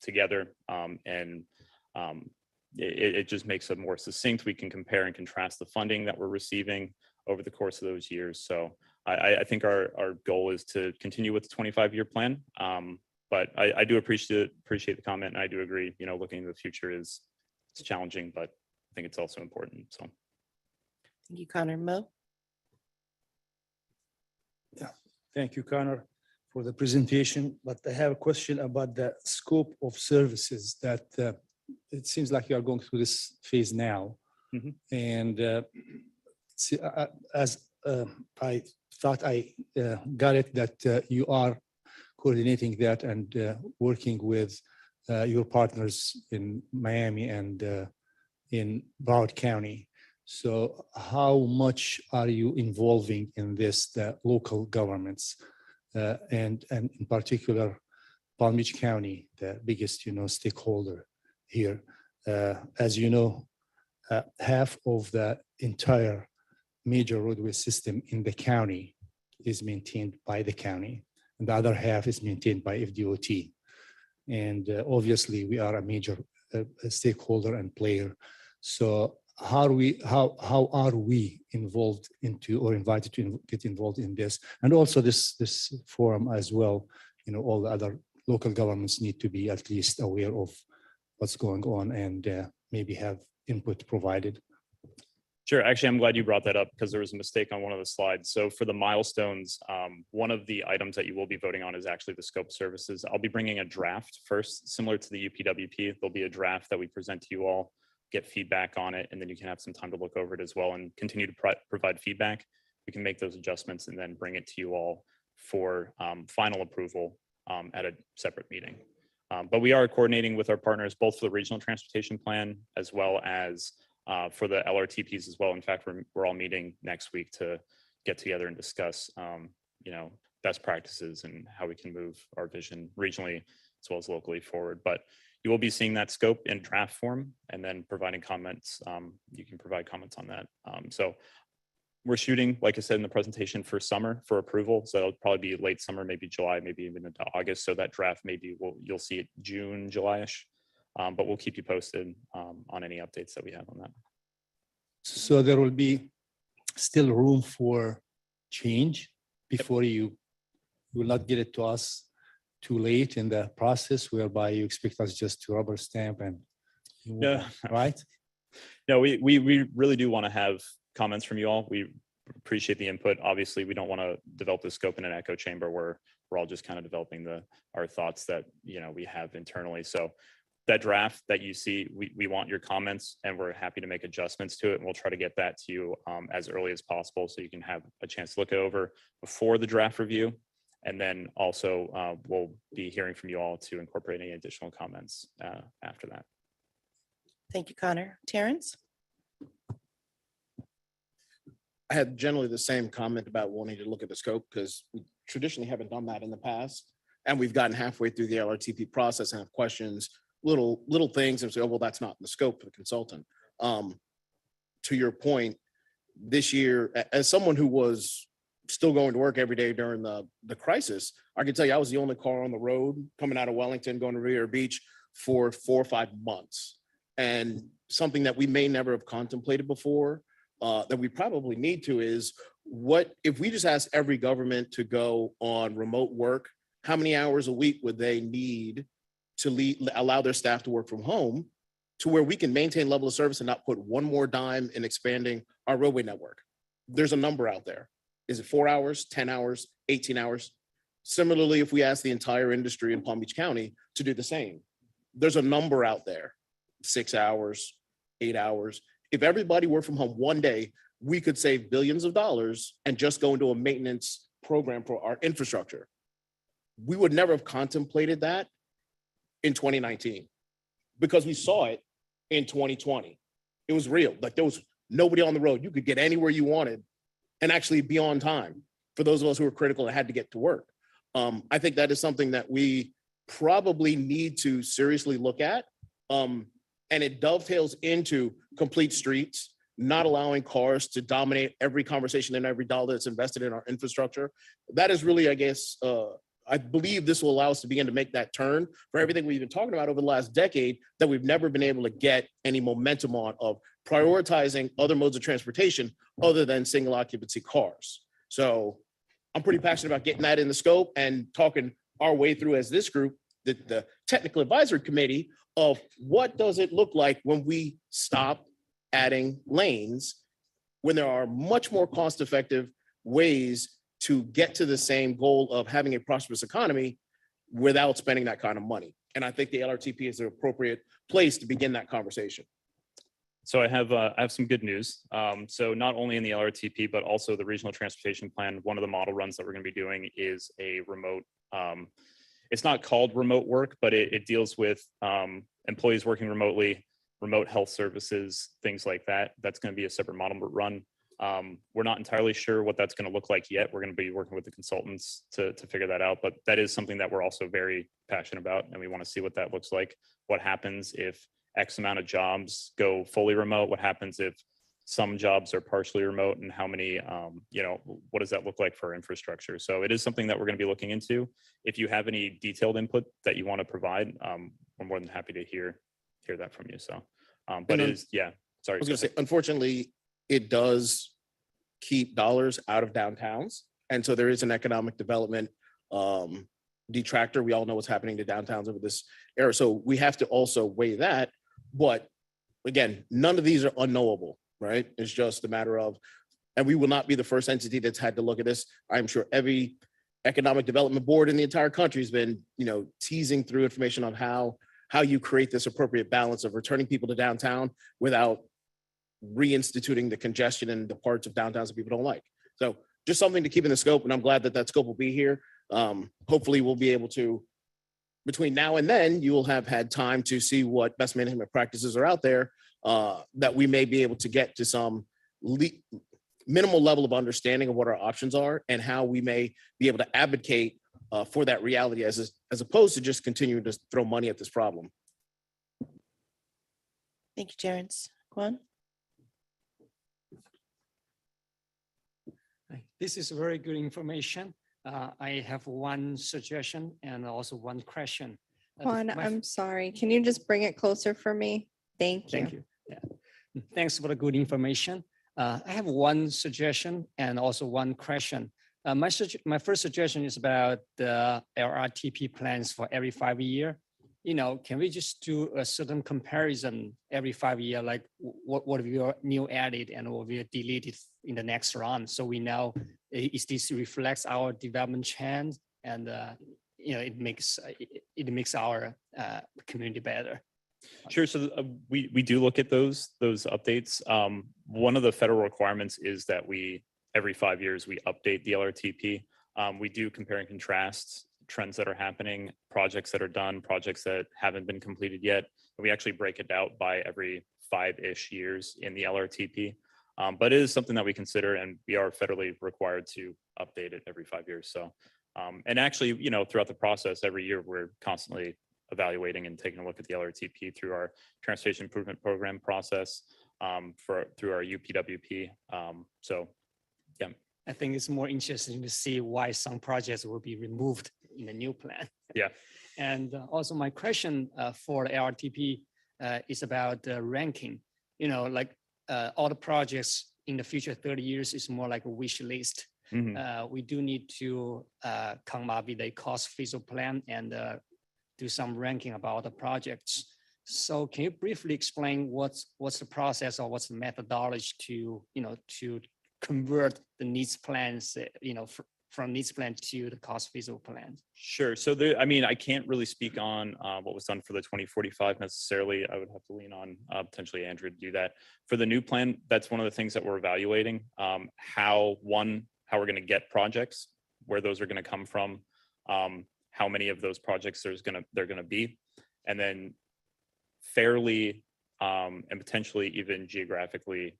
together, and it just makes it more succinct. We can compare and contrast the funding that we're receiving over the course of those years. So I think our goal is to continue with the 25-year plan. But I do appreciate the comment, and I do agree, you know, looking into the future it's challenging, but I think it's also important. So Thank you, Connor. Mo? Yeah, thank you, Connor, for the presentation. But I have a question about the scope of services that it seems like you are going through this phase now. Mhm. And as I thought I got it, that you are coordinating that and working with your partners in Miami and in Broward County. So how much are you involving in this, the local governments, and in particular, Palm Beach County, the biggest, you know, stakeholder here? As you know, half of the entire major roadway system in the county is maintained by the county, and the other half is maintained by FDOT. And obviously, we are a major stakeholder and player. So how are we involved into or invited to get involved in this? And also this forum as well, you know, all the other local governments need to be at least aware of what's going on and maybe have input provided. Sure. Actually, I'm glad you brought that up because there was a mistake on one of the slides. So for the milestones, one of the items that you will be voting on is actually the scope services. I'll be bringing a draft first, similar to the UPWP. There'll be a draft that we present to you all, get feedback on it, and then you can have some time to look over it as well and continue to provide feedback. We can make those adjustments and then bring it to you all for final approval at a separate meeting. But we are coordinating with our partners, both for the regional transportation plan as well as for the LRTPs as well. In fact, we're all meeting next week to get together and discuss, you know, best practices and how we can move our vision regionally as well as locally forward. But you will be seeing that scope in draft form and then providing comments. You can provide comments on that. So we're shooting, like I said in the presentation, for summer for approval. So it'll probably be late summer, maybe July, maybe even into August. So that draft maybe you'll see it June, July-ish. But we'll keep you posted on any updates that we have on that. So there will be still room for change before you will not get it to us too late in the process, whereby you expect us just to rubber stamp and No, right? No, we really do want to have comments from you all. We appreciate the input. Obviously, we don't want to develop the scope in an echo chamber where we're all just kind of developing our thoughts that, you know, we have internally. So that draft that you see, we want your comments and we're happy to make adjustments to it. And we'll try to get that to you as early as possible so you can have a chance to look it over before the draft review. And then also we'll be hearing from you all to incorporate any additional comments after that. Thank you, Connor. Terrence? I had generally the same comment about wanting to look at the scope because we traditionally haven't done that in the past. And we've gotten halfway through the LRTP process and have questions, little things, and say, oh, well, that's not in the scope for the consultant. To your point, this year, as someone who was still going to work every day during the crisis, I can tell you I was the only car on the road coming out of Wellington, going to Riviera Beach for 4 or 5 months. And something that we may never have contemplated before, that we probably need to, is what if we just ask every government to go on remote work, how many hours a week would they need to allow their staff to work from home? to where we can maintain level of service and not put one more dime in expanding our roadway network. There's a number out there. Is it 4 hours, 10 hours, 18 hours? Similarly, if we ask the entire industry in Palm Beach County to do the same, there's a number out there, 6 hours, 8 hours. If everybody worked from home one day, we could save billions of dollars and just go into a maintenance program for our infrastructure. We would never have contemplated that in 2019 because we saw it in 2020. It was real. Like there was nobody on the road. You could get anywhere you wanted and actually be on time for those of us who were critical and had to get to work. I think that is something that we probably need to seriously look at. And it dovetails into complete streets, not allowing cars to dominate every conversation and every dollar that's invested in our infrastructure. That is really, I guess, I believe this will allow us to begin to make that turn for everything we've been talking about over the last decade that we've never been able to get any momentum on of prioritizing other modes of transportation other than single occupancy cars. So I'm pretty passionate about getting that in the scope and talking our way through as this group, the technical advisory committee of what does it look like when we stop adding lanes when there are much more cost-effective ways to get to the same goal of having a prosperous economy without spending that kind of money. And I think the LRTP is the appropriate place to begin that conversation. So I have some good news. So not only in the LRTP, but also the regional transportation plan, one of the model runs that we're going to be doing is a remote, it's not called remote work, but it deals with employees working remotely, remote health services, things like that. That's going to be a separate model run. We're not entirely sure what that's going to look like yet. We're going to be working with the consultants to figure that out, but that is something that we're also very passionate about, and we want to see what that looks like. What happens if X amount of jobs go fully remote? What happens if some jobs are partially remote, and how many, what does that look like for infrastructure? So it is something that we're going to be looking into. If you have any detailed input that you want to provide, we're more than happy to hear that from you. So, but it is, yeah, sorry. I was going to say, unfortunately, it does keep dollars out of downtowns. And so there is an economic development detractor. We all know what's happening to downtowns over this era. So we have to also weigh that. But again, none of these are unknowable, right? It's just a matter of, and we will not be the first entity that's had to look at this. I'm sure every economic development board in the entire country has been, teasing through information on how you create this appropriate balance of returning people to downtown without reinstituting the congestion in the parts of downtowns that people don't like. So just something to keep in the scope, and I'm glad that scope will be here. Hopefully we'll be able to, between now and then, you will have had time to see what best management practices are out there that we may be able to get to some minimal level of understanding of what our options are and how we may be able to advocate for that reality as opposed to just continuing to throw money at this problem. Thank you, Terrence. Kwan? This is very good information. I have one suggestion and also one question. Juan, I'm sorry. Can you just bring it closer for me? Thank you. Thank you. Yeah. Thanks for the good information. I have one suggestion and also one question. My first suggestion is about the LRTP plans for every 5 year. Can we just do a certain comparison every 5 year, like what we are new added and what we are deleted in the next round, so we know is this reflects our development trend and it makes our community better. Sure. So we do look at those updates. One of the federal requirements is that every 5 years we update the LRTP. We do compare and contrast trends that are happening, projects that are done, projects that haven't been completed yet. We actually break it out by every 5-ish years in the LRTP. But it is something that we consider, and we are federally required to update it every 5 years. So, and actually, throughout the process, every year we're constantly evaluating and taking a look at the LRTP through our transportation improvement program process, through our UPWP. So, yeah. I think it's more interesting to see why some projects will be removed in the new plan. Yeah. And also my question for the LRTP is about the ranking. All the projects in the future 30 years is more like a wish list. Mm-hmm. We do need to come up with a cost feasible plan and do some ranking about the projects. So can you briefly explain what's the process or what's the methodology to, to convert the needs plans, from needs plan to the cost feasible plan? Sure. So there, I mean, I can't really speak on what was done for the 2045 necessarily. I would have to lean on potentially Andrew to do that. For the new plan, that's one of the things that we're evaluating. How we're going to get projects, where those are going to come from, how many of those projects they're going to be, and then fairly and potentially even geographically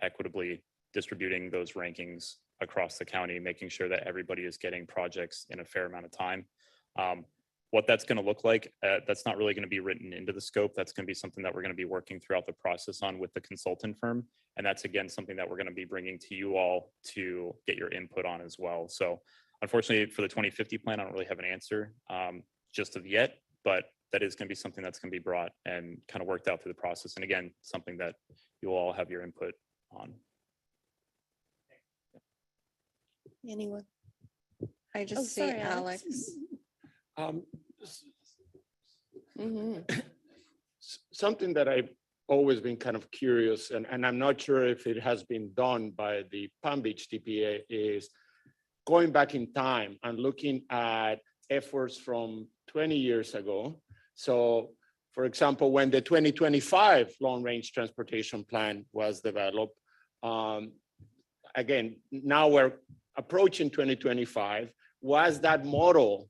equitably distributing those rankings across the county, making sure that everybody is getting projects in a fair amount of time. What that's going to look like, that's not really going to be written into the scope. That's going to be something that we're going to be working throughout the process on with the consultant firm. And that's, again, something that we're going to be bringing to you all to get your input on as well. So unfortunately, for the 2050 plan, I don't really have an answer just of yet, but that is going to be something that's going to be brought and kind of worked out through the process. And again, something that you will all have your input on. Anyone? I Oh, just see sorry, Alex. Something that I've always been kind of curious, and I'm not sure if it has been done by the Palm Beach TPA, is going back in time and looking at efforts from 20 years ago. So, for example, when the 2025 long-range transportation plan was developed, again, now we're approaching 2025. Was that model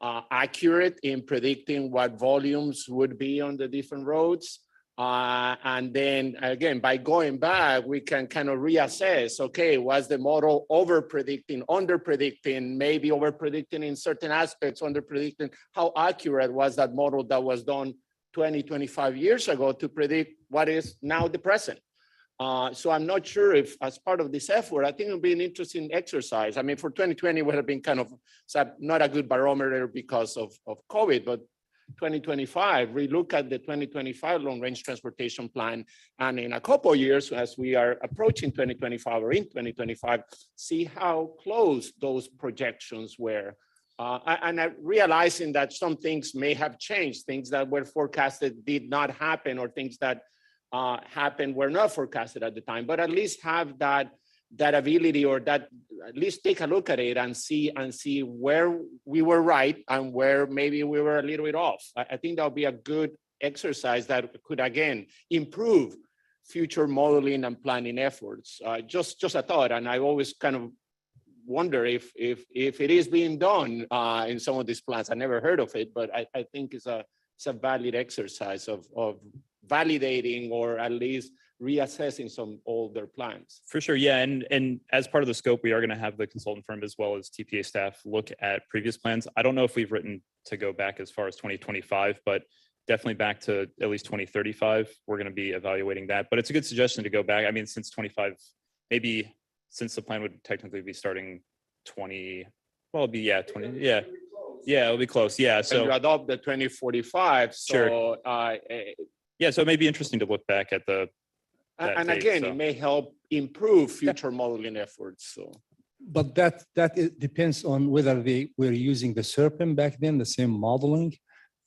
accurate in predicting what volumes would be on the different roads? And then again, by going back, we can kind of reassess, okay, was the model over predicting, under predicting, maybe over predicting in certain aspects, under predicting? How accurate was that model that was done 20, 25 years ago to predict what is now the present? So I'm not sure if, as part of this effort, I think it would be an interesting exercise. I mean, for 2020 would have been kind of not a good barometer because of COVID, but 2025, we look at the 2025 long-range transportation plan, and in a couple of years, as we are approaching 2025 or in 2025, see how close those projections were. And realizing that some things may have changed, things that were forecasted did not happen, or things that happened were not forecasted at the time, but at least have that ability, or that at least take a look at it and see where we were right and where maybe we were a little bit off. I think that would be a good exercise that could, again, improve future modeling and planning efforts. Just a thought, and I always kind of wonder if it is being done in some of these plans. I never heard of it, but I think it's a valid exercise of validating, or at least reassessing some older plans. For sure, yeah, and as part of the scope, we are going to have the consultant firm as well as TPA staff look at previous plans. I don't know if we've written to go back as far as 2025, but definitely back to at least 2035. We're going to be evaluating that, but it's a good suggestion to go back. I mean, since 25, maybe since the plan would technically be starting 20, well, it'll be, yeah, 20, yeah, it'll be close, yeah. So and you adopt the 2045, so sure. Yeah, so it may be interesting to look back at the. And again, it may help improve future modeling efforts. So, but that depends on whether they were using the Serpent back then, the same modeling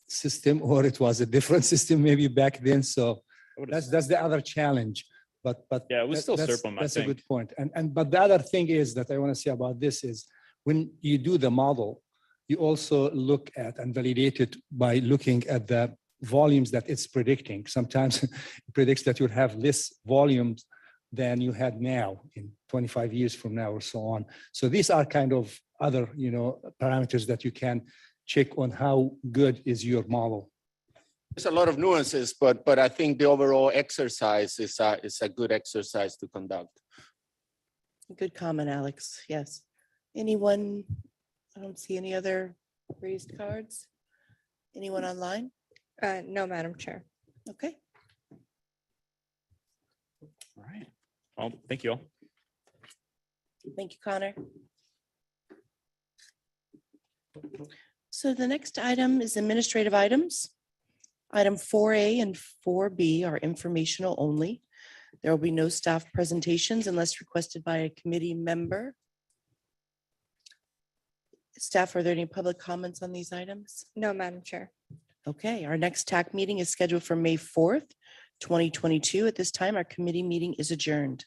system, or it was a different system maybe back then. So that's the other challenge. But yeah, it was still Serpent. That's a good point. But the other thing is that I want to say about this is when you do the model, you also look at and validate it by looking at the volumes that it's predicting. Sometimes it predicts that you'll have less volumes than you had now in 25 years from now or so on. So these are kind of other, parameters that you can check on how good is your model. There's a lot of nuances, but I think the overall exercise is a good exercise to conduct. Good comment, Alex. Yes. Anyone? I don't see any other raised cards. Anyone online? No, Madam Chair. Okay. All right. Well, thank you all. Thank you, Connor. So the next item is administrative items. Item 4A and 4B are informational only. There will be no staff presentations unless requested by a committee member. Staff, are there any public comments on these items? No, Madam Chair. Okay, our next TAC meeting is scheduled for May 4th, 2022. At this time, our committee meeting is adjourned.